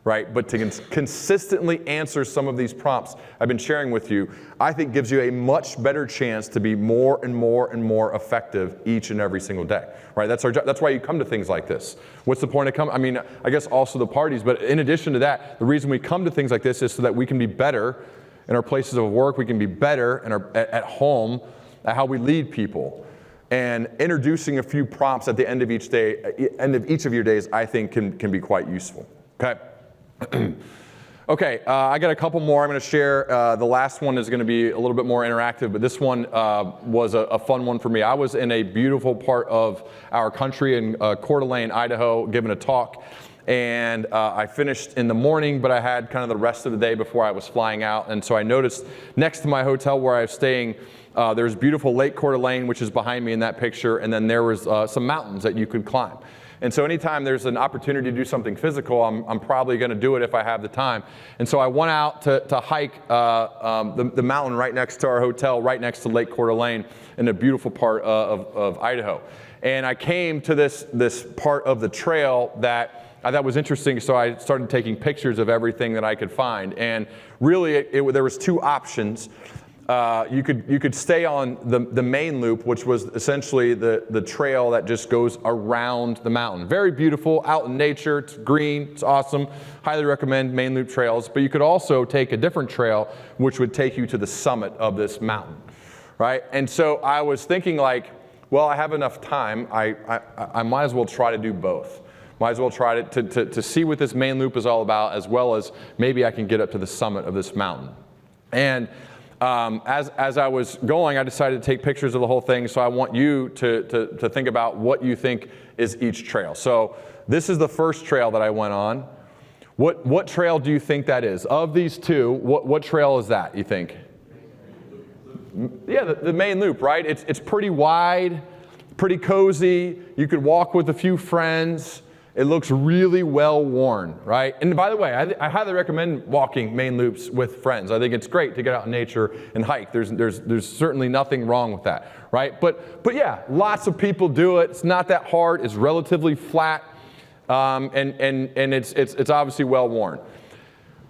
right? But to consistently answer some of these prompts I've been sharing with you, I think gives you a much better chance to be more and more effective each and every single day, right? That's our job. That's why you come to things like this. What's the point of coming? I mean, I guess also the parties, but in addition to that, the reason we come to things like this is so that we can be better in our places of work, we can be better at home at how we lead people. And introducing a few prompts at the end of each day, end of each of your days, I think can be quite useful. Okay. Okay, I got a couple more I'm going to share. The last one is going to be a little bit more interactive, but this one was a fun one for me. I was in a beautiful part of our country in Coeur d'Alene, Idaho, giving a talk. And I finished in the morning, but I had kind of the rest of the day before I was flying out. And so I noticed next to my hotel where I was staying, there's beautiful Lake Coeur d'Alene, which is behind me in that picture. And then there was some mountains that you could climb. And so anytime there's an opportunity to do something physical, I'm probably going to do it if I have the time. And so I went out to hike the mountain right next to our hotel, right next to Lake Coeur d'Alene in a beautiful part of Idaho. And I came to this part of the trail that I thought was interesting, so I started taking pictures of everything that I could find. And really, there was two options. You could stay on the main loop, which was essentially the trail that just goes around the mountain. Very beautiful, out in nature, it's green, it's awesome. Highly recommend main loop trails. But you could also take a different trail, which would take you to the summit of this mountain, right? And so I was thinking like, well, I have enough time. I might as well try to do both. Might as well try to see what this main loop is all about, as well as maybe I can get up to the summit of this mountain. And as I was going, I decided to take pictures of the whole thing, so I want you to think about what you think is each trail. So this is the first trail that I went on. What trail do you think that is? Of these two, what trail is that, you think? Yeah, the main loop, right? It's pretty wide, pretty cozy. You could walk with a few friends. It looks really well worn, right? And by the way, I highly recommend walking main loops with friends. I think it's great to get out in nature and hike. There's certainly nothing wrong with that, right? But yeah, lots of people do it. It's not that hard. It's relatively flat, and it's obviously well worn.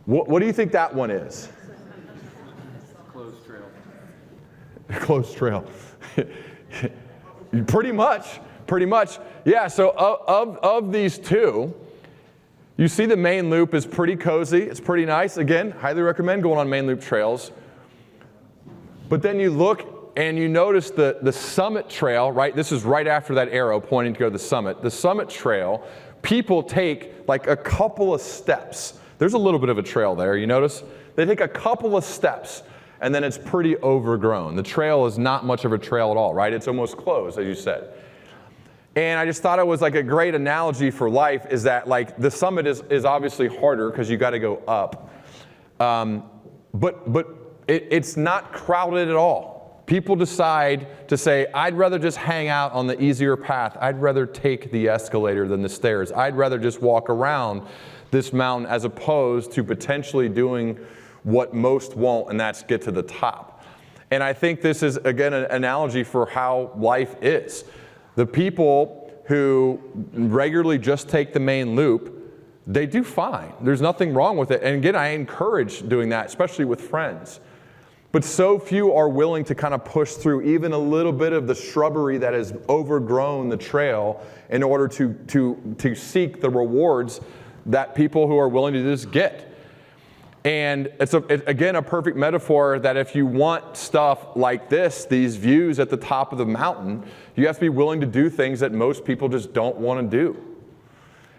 What do you think that one is? Closed trail. Closed trail. Pretty much. Yeah, so of these two, you see the main loop is pretty cozy. It's pretty nice. Again, highly recommend going on main loop trails. But then you look and you notice the summit trail, right? This is right after that arrow pointing to go to the summit. The summit trail, people take like a couple of steps. There's a little bit of a trail there, you notice? They take a couple of steps and then it's pretty overgrown. The trail is not much of a trail at all, right? It's almost closed, as you said. And I just thought it was like a great analogy for life, is that like the summit is obviously harder because you got to go up. But it's not crowded at all. People decide to say, I'd rather just hang out on the easier path. I'd rather take the escalator than the stairs. I'd rather just walk around this mountain as opposed to potentially doing what most won't, and that's get to the top. And I think this is, again, an analogy for how life is. The people who regularly just take the main loop, they do fine. There's nothing wrong with it. And again, I encourage doing that, especially with friends. But so few are willing to kind of push through even a little bit of the shrubbery that has overgrown the trail in order to seek the rewards that people who are willing to just get. And it's again a perfect metaphor that if you want stuff like this, these views at the top of the mountain, you have to be willing to do things that most people just don't want to do.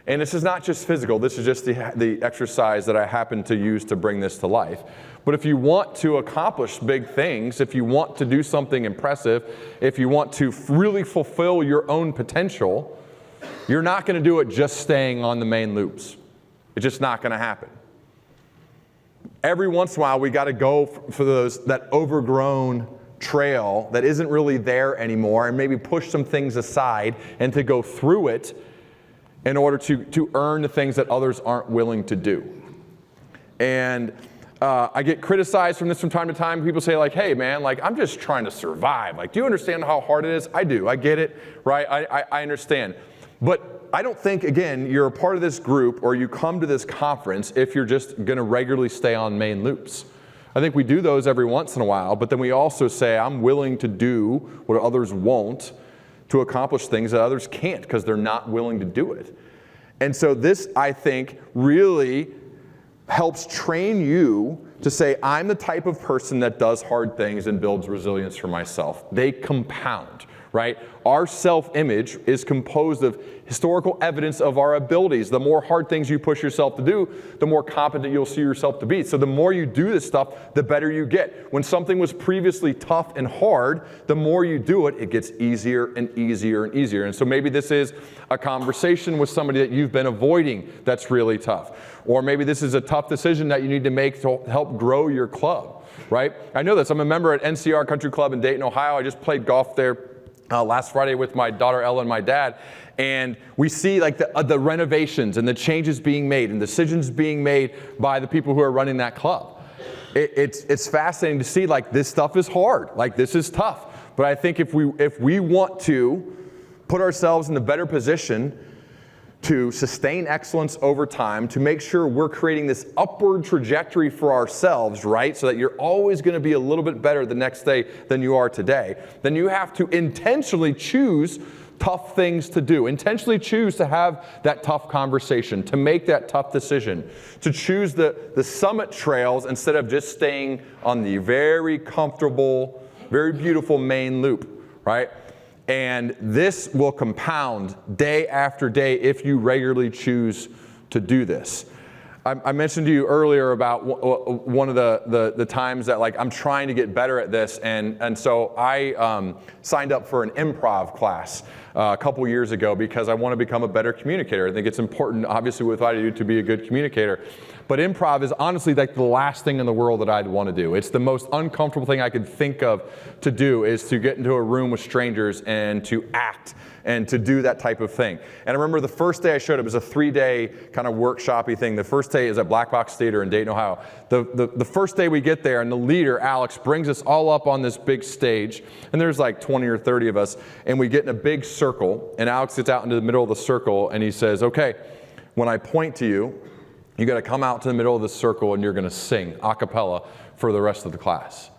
And this is not just physical, this is just the exercise that I happen to use to bring this to life. But if you want to accomplish big things, if you want to do something impressive, if you want to really fulfill your own potential, you're not going to do it just staying on the main loops. It's just not going to happen. every once in a while we got to go for that overgrown trail that isn't really there anymore, and maybe push some things aside and to go through it in order to earn the things that others aren't willing to do. And I get criticized from this from time to time. People say like, hey man, like I'm just trying to survive. Like, do you understand how hard it is? I do, I get it, right? I understand. But I don't think, again, you're a part of this group or you come to this conference if you're just gonna regularly stay on main loops. I think we do those every once in a while, but then we also say, I'm willing to do what others won't to accomplish things that others can't because they're not willing to do it. And so this, I think, really helps train you to say, I'm the type of person that does hard things and builds resilience for myself. They compound, right? Our self-image is composed of historical evidence of our abilities. The more hard things you push yourself to do, the more competent you'll see yourself to be. So the more you do this stuff, the better you get. When something was previously tough and hard, the more you do it, it gets easier and easier and easier. And so maybe this is a conversation with somebody that you've been avoiding that's really tough. Or maybe this is a tough decision that you need to make to help grow your club, right? I know this. I'm a member at NCR Country Club in Dayton, Ohio. I just played golf there last Friday with my daughter Ella and my dad. And we see like the renovations and the changes being made and decisions being made by the people who are running that club. It's fascinating to see like this stuff is hard, like this is tough. But I think if we want to put ourselves in a better position to sustain excellence over time, to make sure we're creating this upward trajectory for ourselves, right? So that you're always going to be a little bit better the next day than you are today, then you have to intentionally choose tough things to do, intentionally choose to have that tough conversation, to make that tough decision, to choose the summit trails instead of just staying on the very comfortable, very beautiful main loop, right? And this will compound day after day if you regularly choose to do this. I mentioned to you earlier about one of the times that like I'm trying to get better at this, and so I signed up for an improv class a couple years ago because I want to become a better communicator. I think it's important, obviously, with what I do to be a good communicator. But improv is honestly like the last thing in the world that I'd want to do. It's the most uncomfortable thing I could think of to do, is to get into a room with strangers and to act and to do that type of thing. And I remember the first day I showed up, it was a 3-day kind of workshop-y thing. The first day is at Black Box Theater in Dayton, Ohio. The first day we get there, and the leader, Alex, brings us all up on this big stage, and there's like 20 or 30 of us, and we get in a big circle, and Alex gets out into the middle of the circle, and he says, okay, when I point to you, you got to come out to the middle of the circle and you're going to sing a cappella for the rest of the class,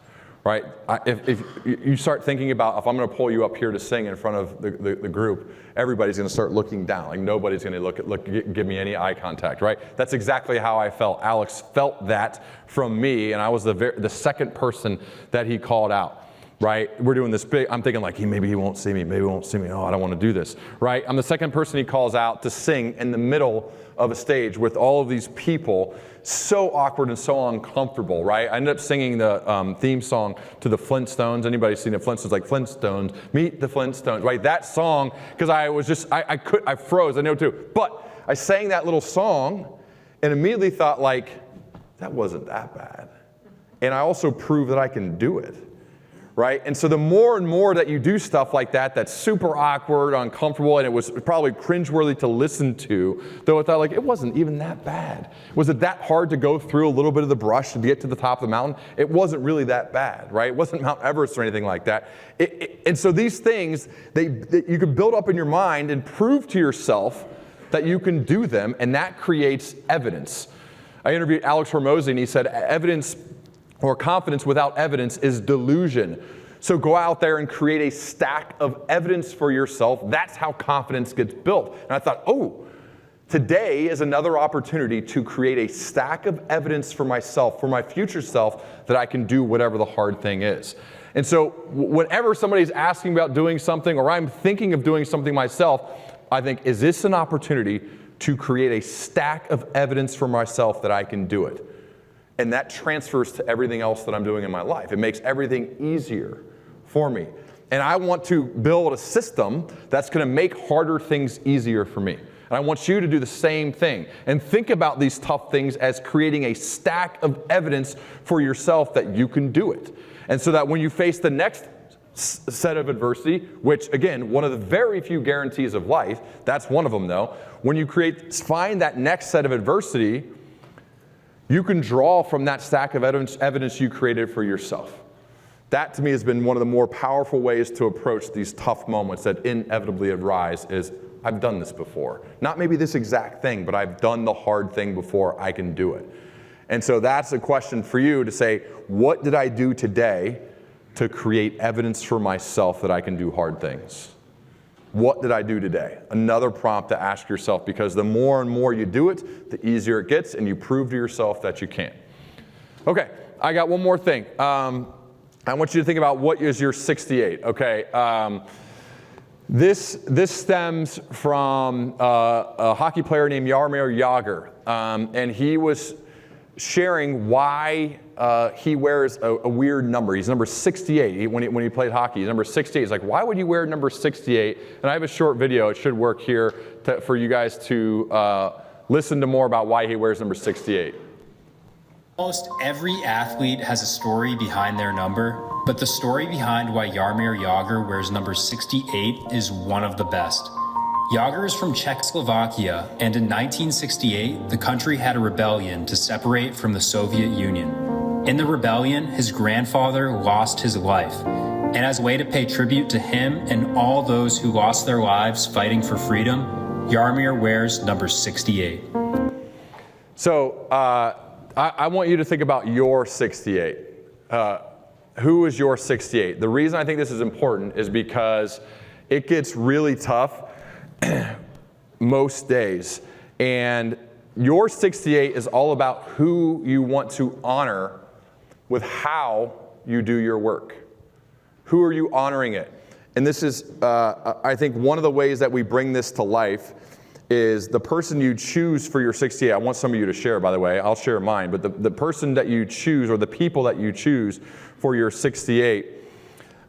right? If you start thinking about, if I'm going to pull you up here to sing in front of the group, everybody's going to start looking down. Like nobody's going to give me any eye contact, right? That's exactly how I felt. Alex felt that from me, and I was the second person that he called out. Right? We're doing this big, I'm thinking like, maybe he won't see me, maybe he won't see me. Oh, I don't want to do this, right? I'm the second person he calls out to sing in the middle of a stage with all of these people. So awkward and so uncomfortable, right? I ended up singing the theme song to the Flintstones. Anybody seen the Flintstones? Like Flintstones, meet the Flintstones, right? That song, because I was just, I froze, I know too. But I sang that little song and immediately thought like, that wasn't that bad. And I also proved that I can do it. Right? And so the more and more that you do stuff like that, that's super awkward, uncomfortable, and it was probably cringeworthy to listen to, though I thought like, it wasn't even that bad. Was it that hard to go through a little bit of the brush to get to the top of the mountain? It wasn't really that bad, right? It wasn't Mount Everest or anything like that. And so these things, that you can build up in your mind and prove to yourself that you can do them, and that creates evidence. I interviewed Alex Hormozy, and he said, evidence or confidence without evidence is delusion. So go out there and create a stack of evidence for yourself. That's how confidence gets built. And I thought, oh, today is another opportunity to create a stack of evidence for myself, for my future self, that I can do whatever the hard thing is. And so whenever somebody's asking about doing something, or I'm thinking of doing something myself, I think, is this an opportunity to create a stack of evidence for myself that I can do it? And that transfers to everything else that I'm doing in my life. It makes everything easier for me. And I want to build a system that's going to make harder things easier for me. And I want you to do the same thing. And think about these tough things as creating a stack of evidence for yourself that you can do it. And so that when you face the next set of adversity, which again, one of the very few guarantees of life, that's one of them though, when you find that next set of adversity, you can draw from that stack of evidence you created for yourself. That to me has been one of the more powerful ways to approach these tough moments that inevitably arise is, I've done this before. Not maybe this exact thing, but I've done the hard thing before, I can do it. And so that's a question for you to say, what did I do today to create evidence for myself that I can do hard things? What did I do today? Another prompt to ask yourself, because the more and more you do it, the easier it gets, and you prove to yourself that you can. Okay, I got one more thing. I want you to think about what is your 68, okay? This stems from a hockey player named Jaromir Jagr, and he was sharing why he wears a weird number. He's number 68 when he played hockey. He's number 68. He's like, why would you wear number 68? And I have a short video. It should work here for you guys to listen to more about why he wears number 68. Almost every athlete has a story behind their number, but the story behind why Jaromir Jagr wears number 68 is one of the best. Jagr is from Czechoslovakia, and in 1968, the country had a rebellion to separate from the Soviet Union. In the rebellion, his grandfather lost his life, and as a way to pay tribute to him and all those who lost their lives fighting for freedom, Jaromir wears number 68. So I want you to think about your 68. Who is your 68? The reason I think this is important is because it gets really tough most days. And your 68 is all about who you want to honor with how you do your work. Who are you honoring it? And this is, I think, one of the ways that we bring this to life is the person you choose for your 68. I want some of you to share, by the way. I'll share mine. But the person that you choose, or the people that you choose for your 68,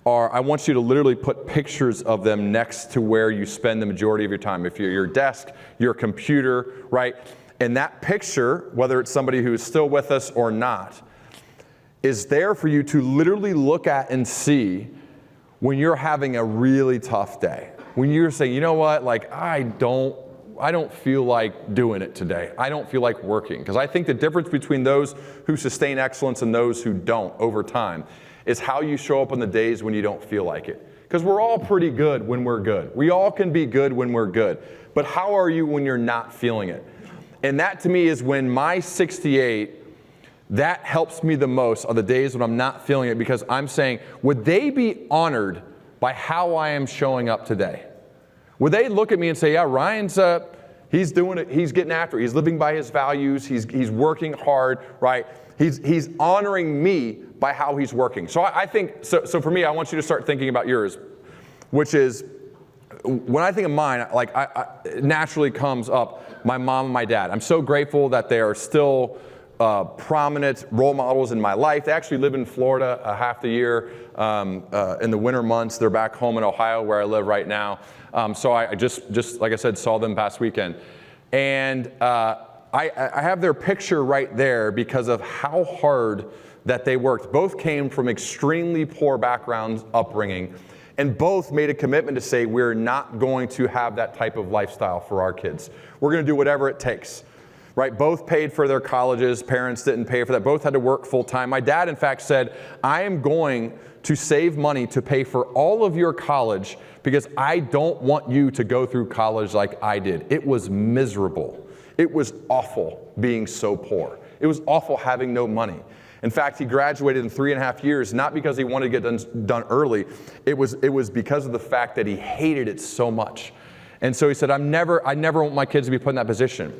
I want you to literally put pictures of them next to where you spend the majority of your time. If you're your desk, your computer, right? And that picture, whether it's somebody who is still with us or not, is there for you to literally look at and see when you're having a really tough day. When you're saying, you know what, like I don't feel like doing it today. I don't feel like working. Because I think the difference between those who sustain excellence and those who don't over time is how you show up on the days when you don't feel like it. Because we're all pretty good when we're good. We all can be good when we're good. But how are you when you're not feeling it? And that to me is when my 68, that helps me the most on the days when I'm not feeling it, because I'm saying, would they be honored by how I am showing up today? Would they look at me and say, yeah, Ryan's he's doing it, he's getting after it, he's living by his values, he's working hard, right? He's honoring me by how he's working. So I think, so for me, I want you to start thinking about yours, which is, when I think of mine, like it naturally comes up my mom and my dad. I'm so grateful that they are still prominent role models in my life. They actually live in Florida half the year. In the winter months, they're back home in Ohio where I live right now. So I just like I said, saw them past weekend. And I have their picture right there because of how hard that they worked. Both came from extremely poor backgrounds, upbringing, and both made a commitment to say, we're not going to have that type of lifestyle for our kids. We're going to do whatever it takes. Right? Both paid for their colleges. Parents didn't pay for that. Both had to work full time. My dad, in fact, said, I am going to save money to pay for all of your college because I don't want you to go through college like I did. It was miserable. It was awful being so poor. It was awful having no money. In fact, he graduated in 3.5 years, not because he wanted to get done early. It was because of the fact that he hated it so much. And so he said, I never want my kids to be put in that position.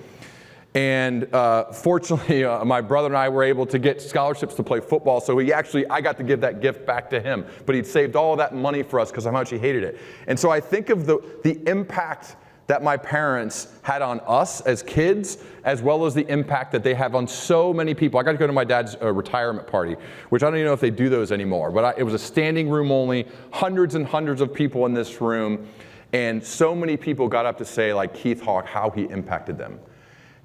And fortunately, my brother and I were able to get scholarships to play football, so I got to give that gift back to him. But he'd saved all of that money for us because of how much he hated it. And so I think of the impact that my parents had on us as kids, as well as the impact that they have on so many people. I got to go to my dad's retirement party, which I don't even know if they do those anymore. But it was a standing room only, hundreds and hundreds of people in this room. And so many people got up to say, like Keith Hawk, how he impacted them.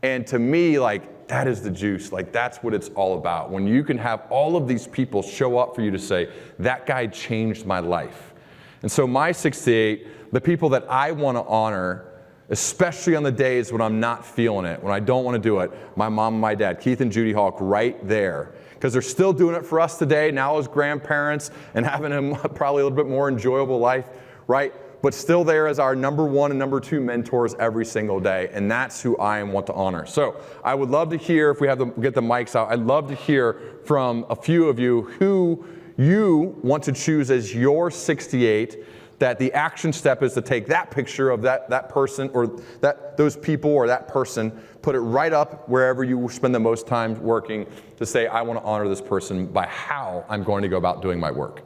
And to me, like, that is the juice. Like, that's what it's all about. When you can have all of these people show up for you to say, that guy changed my life. And so my 68, the people that I want to honor, especially on the days when I'm not feeling it, when I don't want to do it, my mom and my dad, Keith and Judy Hawk, right there. Because they're still doing it for us today, now as grandparents, and having probably a little bit more enjoyable life, right? But still there as our number 1 and number 2 mentors every single day, and that's who I want to honor. So I would love to hear, if we have get the mics out, I'd love to hear from a few of you who you want to choose as your 68, that the action step is to take that picture of that person or those people or that person, put it right up wherever you spend the most time working to say, I want to honor this person by how I'm going to go about doing my work.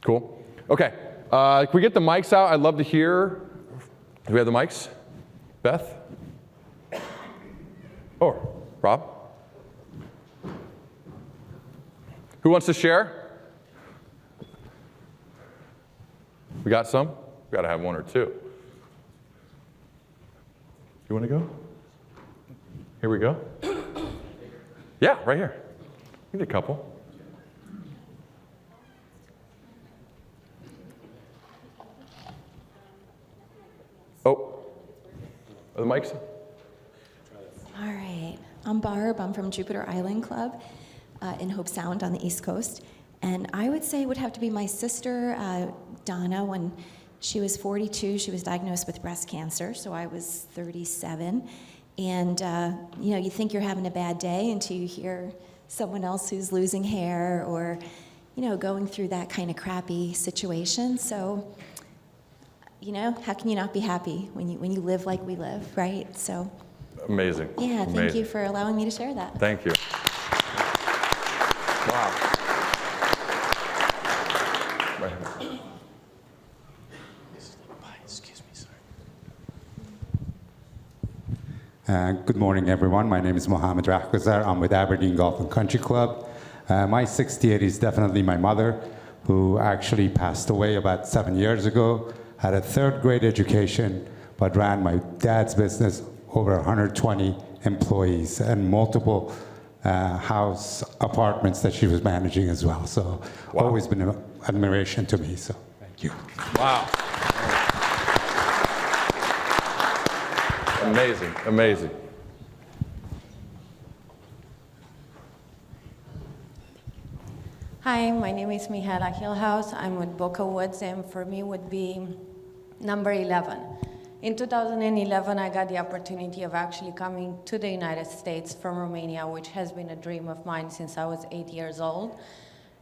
Cool? Okay. Can we get the mics out? I'd love to hear. Do we have the mics? Beth? Or Rob? Who wants to share? We got some? We got to have 1 or 2. You want to go? Here we go. Yeah, right here. We need a couple. Oh, are the mics? All right. I'm Barb. I'm from Jupiter Island Club in Hope Sound on the East Coast. And I would say it would have to be my sister, Donna. When she was 42, she was diagnosed with breast cancer, so I was 37. And, you think you're having a bad day until you hear someone else who's losing hair or, going through that kind of crappy situation. So, how can you not be happy when you live like we live, right? So. Amazing. Yeah, thank Amazing. you for allowing me to share that. Thank you. Wow. Right here. Excuse me, sorry. Good morning, everyone. My name is Mohammed Rahguzar. I'm with Aberdeen Golf and Country Club. My 68 is definitely my mother, who actually passed away about 7 years ago. Had a third-grade education, but ran my dad's business, over 120 employees, and multiple house apartments that she was managing as well. So always been an admiration to me, so thank you. Wow. Amazing, amazing. Hi, my name is Mihaela Hillhouse. I'm with Boca Woods, and for me would be number 11. In 2011, I got the opportunity of actually coming to the United States from Romania, which has been a dream of mine since I was 8 years old.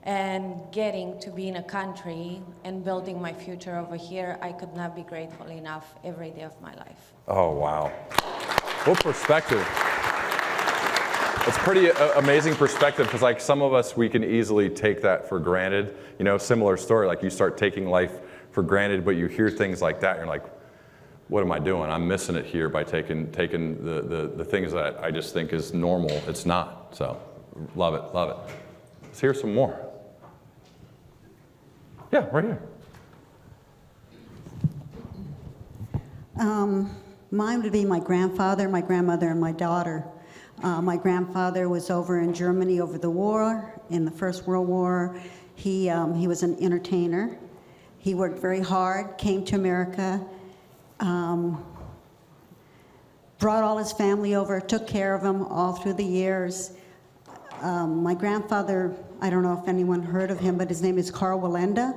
And getting to be in a country and building my future over here, I could not be grateful enough every day of my life. Oh, wow. What perspective. It's pretty amazing perspective, because like some of us, we can easily take that for granted. Similar story, like you start taking life for granted, but you hear things like that, and you're like, what am I doing? I'm missing it here by taking the things that I just think is normal. It's not. So love it, love it. Let's hear some more. Yeah, right here. Mine would be my grandfather, my grandmother, and my daughter. My grandfather was over in Germany over the war, in the First World War. He was an entertainer. He worked very hard, came to America, brought all his family over, took care of them all through the years. My grandfather, I don't know if anyone heard of him, but his name is Carl Wallenda.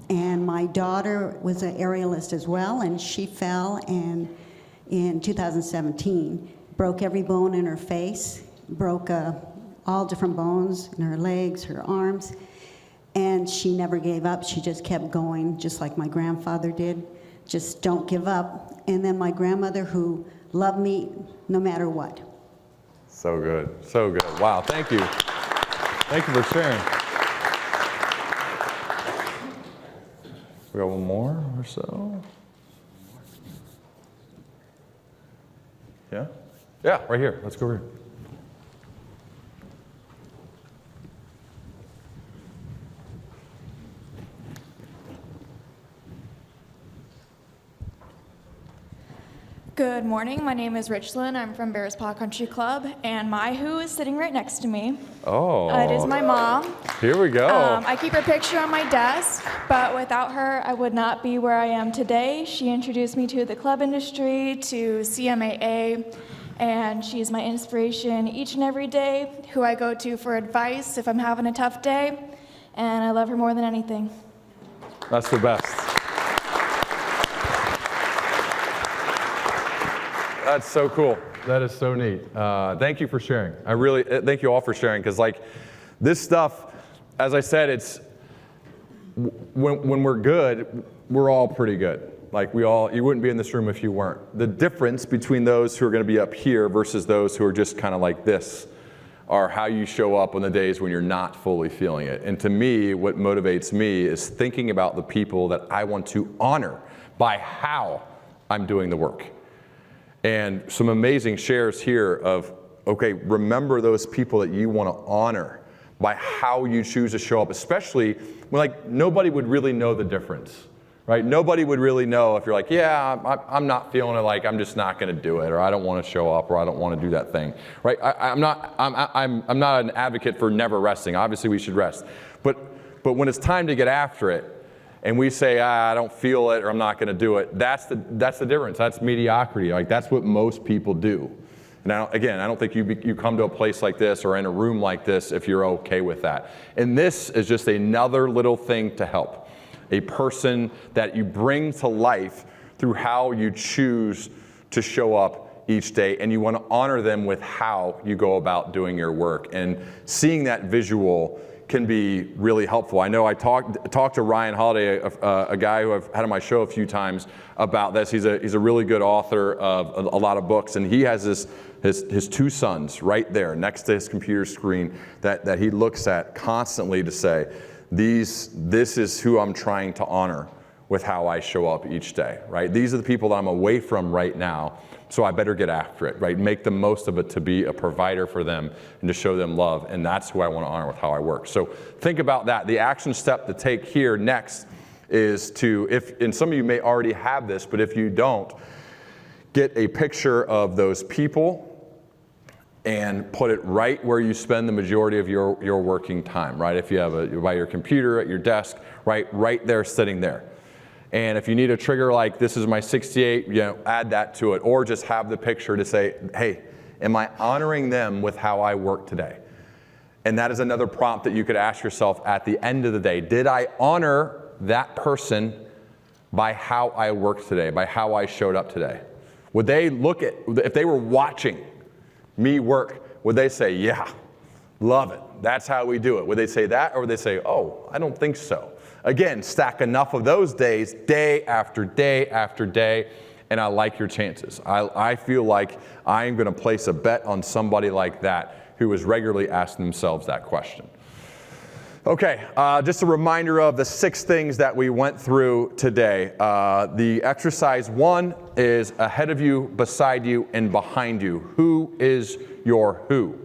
And my daughter was an aerialist as well, and she fell and in 2017, broke every bone in her face, broke all different bones in her legs, her arms, and she never gave up. She just kept going, just like my grandfather did. Just don't give up. And then my grandmother, who loved me no matter what. So good, so good. Wow, thank you. Thank you for sharing. We got one more or so. Yeah? Yeah, right here. Let's go over here. Good morning. My name is Richland. I'm from Bears Paw Country Club, and my who is sitting right next to me. Oh. It is my mom. Here we go. I keep her picture on my desk, but without her, I would not be where I am today. She introduced me to the club industry, to CMAA, and she is my inspiration each and every day, who I go to for advice if I'm having a tough day, and I love her more than anything. That's the best. That's so cool. That is so neat. Thank you for sharing. I really thank you all for sharing, because like this stuff, as I said, it's when we're good, we're all pretty good. Like you wouldn't be in this room if you weren't. The difference between those who are going to be up here versus those who are just kind of like this are how you show up on the days when you're not fully feeling it. And to me, what motivates me is thinking about the people that I want to honor by how I'm doing the work. And some amazing shares here of, okay, remember those people that you want to honor by how you choose to show up, especially when like nobody would really know the difference, right? Nobody would really know if you're like, yeah, I'm not feeling it, like I'm just not going to do it, or I don't want to show up, or I don't want to do that thing, right? I'm not an advocate for never resting. Obviously we should rest, but when it's time to get after it, and we say, I don't feel it, or I'm not going to do it, that's the difference. That's mediocrity. Like that's what most people do. Now, again, I don't think you come to a place like this or in a room like this if you're okay with that. And this is just another little thing to help. A person that you bring to life through how you choose to show up each day, and you want to honor them with how you go about doing your work. And seeing that visual can be really helpful. I know I talked to Ryan Holiday, a guy who I've had on my show a few times, about this. He's a really good author of a lot of books, and he has his two sons right there next to his computer screen that he looks at constantly to say, this is who I'm trying to honor with how I show up each day, right? These are the people that I'm away from right now, so I better get after it, right? Make the most of it to be a provider for them and to show them love, and that's who I want to honor with how I work. So think about that. The action step to take here next is and some of you may already have this, but if you don't, get a picture of those people and put it right where you spend the majority of your working time, right? If you have by your computer, at your desk, right there, sitting there. And if you need a trigger like this is my 68, add that to it, or just have the picture to say, hey, am I honoring them with how I work today? And that is another prompt that you could ask yourself at the end of the day. Did I honor that person by how I worked today, by how I showed up today? Would they if they were watching me work, would they say, yeah, love it, that's how we do it? Would they say that, or would they say, oh, I don't think so? Again, stack enough of those days, day after day after day, and I like your chances. I feel like I am going to place a bet on somebody like that who is regularly asking themselves that question. Okay, just a reminder of the 6 things that we went through today. The exercise 1 is ahead of you, beside you, and behind you. Who is your who?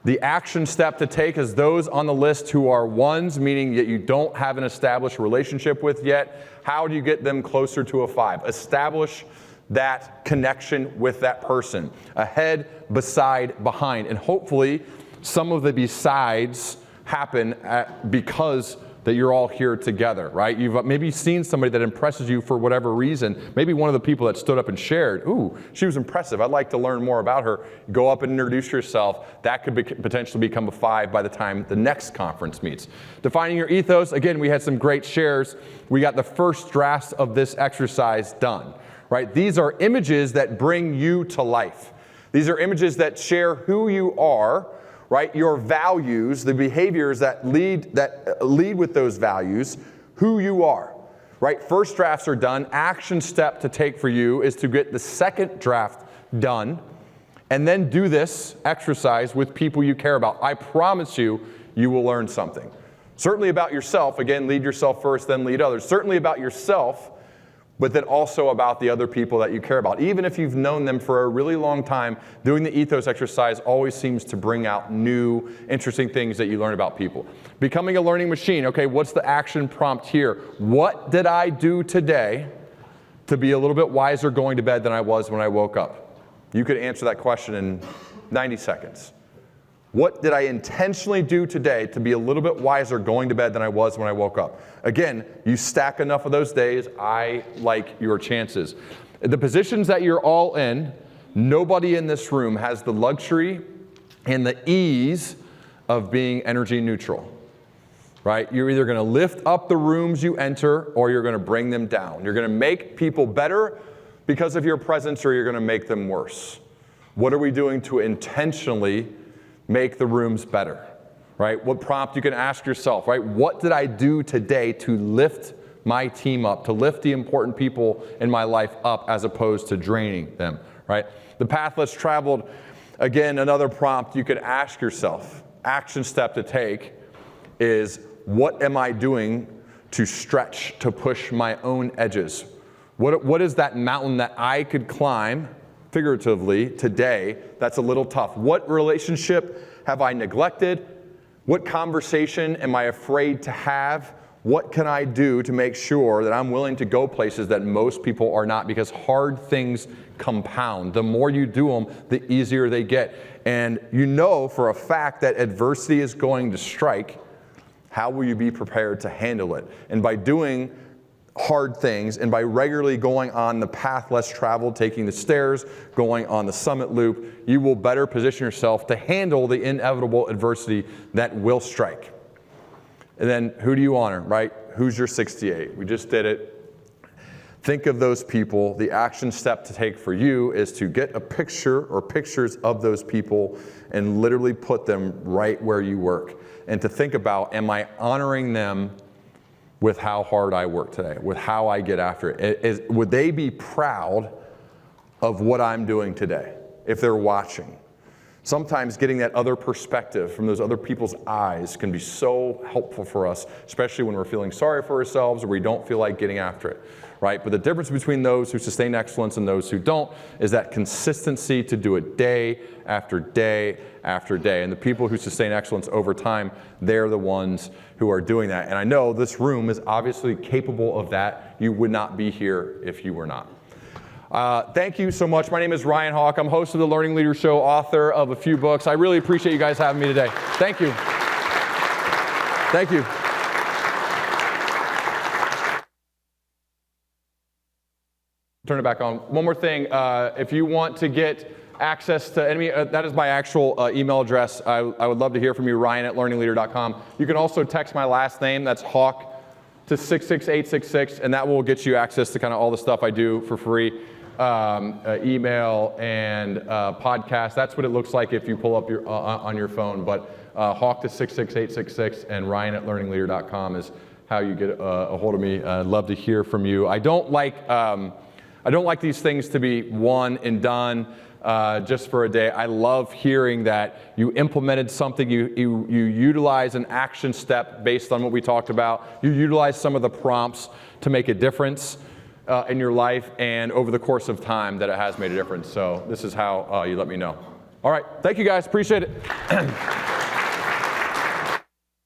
The action step to take is those on the list who are ones, meaning that you don't have an established relationship with yet. How do you get them closer to a 5? Establish that connection with that person. Ahead, beside, behind. And hopefully some of the besides happen because that you're all here together, right? You've maybe seen somebody that impresses you for whatever reason. Maybe one of the people that stood up and shared, ooh, she was impressive, I'd like to learn more about her. Go up and introduce yourself. That could potentially become a 5 by the time the next conference meets. Defining your ethos, again, we had some great shares. We got the first draft of this exercise done, right? These are images that bring you to life. These are images that share who you are, right? Your values, the behaviors that lead with those values, who you are, right? First drafts are done. Action step to take for you is to get the second draft done, and then do this exercise with people you care about. I promise you, you will learn something. Certainly about yourself. Again, lead yourself first, then lead others. Certainly about yourself, but then also about the other people that you care about. Even if you've known them for a really long time, doing the ethos exercise always seems to bring out new, interesting things that you learn about people. Becoming a learning machine. Okay, what's the action prompt here? What did I do today to be a little bit wiser going to bed than I was when I woke up? You could answer that question in 90 seconds. What did I intentionally do today to be a little bit wiser going to bed than I was when I woke up? Again, you stack enough of those days, I like your chances. The positions that you're all in, nobody in this room has the luxury and the ease of being energy neutral, right? You're either going to lift up the rooms you enter or you're going to bring them down. You're going to make people better because of your presence or you're going to make them worse. What are we doing to intentionally make the rooms better, right? What prompt you can ask yourself, right? What did I do today to lift my team up, to lift the important people in my life up as opposed to draining them, right? The path less traveled, again, another prompt you could ask yourself, action step to take is, what am I doing to stretch, to push my own edges? What is that mountain that I could climb figuratively today that's a little tough? What relationship have I neglected? What conversation am I afraid to have? What can I do to make sure that I'm willing to go places that most people are not? Because hard things compound. The more you do them, the easier they get. And you know for a fact that adversity is going to strike. How will you be prepared to handle it? And by doing hard things and by regularly going on the path less traveled, taking the stairs, going on the summit loop, you will better position yourself to handle the inevitable adversity that will strike. And then who do you honor, right? Who's your 68? We just did it. Think of those people. The action step to take for you is to get a picture or pictures of those people and literally put them right where you work. And to think about, am I honoring them with how hard I work today, with how I get after it? Would they be proud of what I'm doing today if they're watching? Sometimes getting that other perspective from those other people's eyes can be so helpful for us, especially when we're feeling sorry for ourselves or we don't feel like getting after it, right? But the difference between those who sustain excellence and those who don't is that consistency to do it day after day after day. And the people who sustain excellence over time, they're the ones who are doing that. And I know this room is obviously capable of that. You would not be here if you were not. Thank you so much. My name is Ryan Hawk. I'm host of the Learning Leader Show, author of a few books. I really appreciate you guys having me today. Thank you. Thank you. Turn it back on. One more thing. If you want to get access to any, that is my actual email address. I would love to hear from you, Ryan@learningleader.com. You can also text my last name, that's Hawk, to 66866, and that will get you access to kind of all the stuff I do for free. Email and podcast. That's what it looks like if you pull up your on your phone. But Hawk to 66866 and Ryan@learningleader.com is how you get a hold of me. I'd love to hear from you. I don't like these things to be one and done. Just for a day. I love hearing that you implemented something, you utilize an action step based on what we talked about. You utilize some of the prompts to make a difference in your life, and over the course of time that it has made a difference. So this is how you let me know. All right, thank you guys, appreciate it.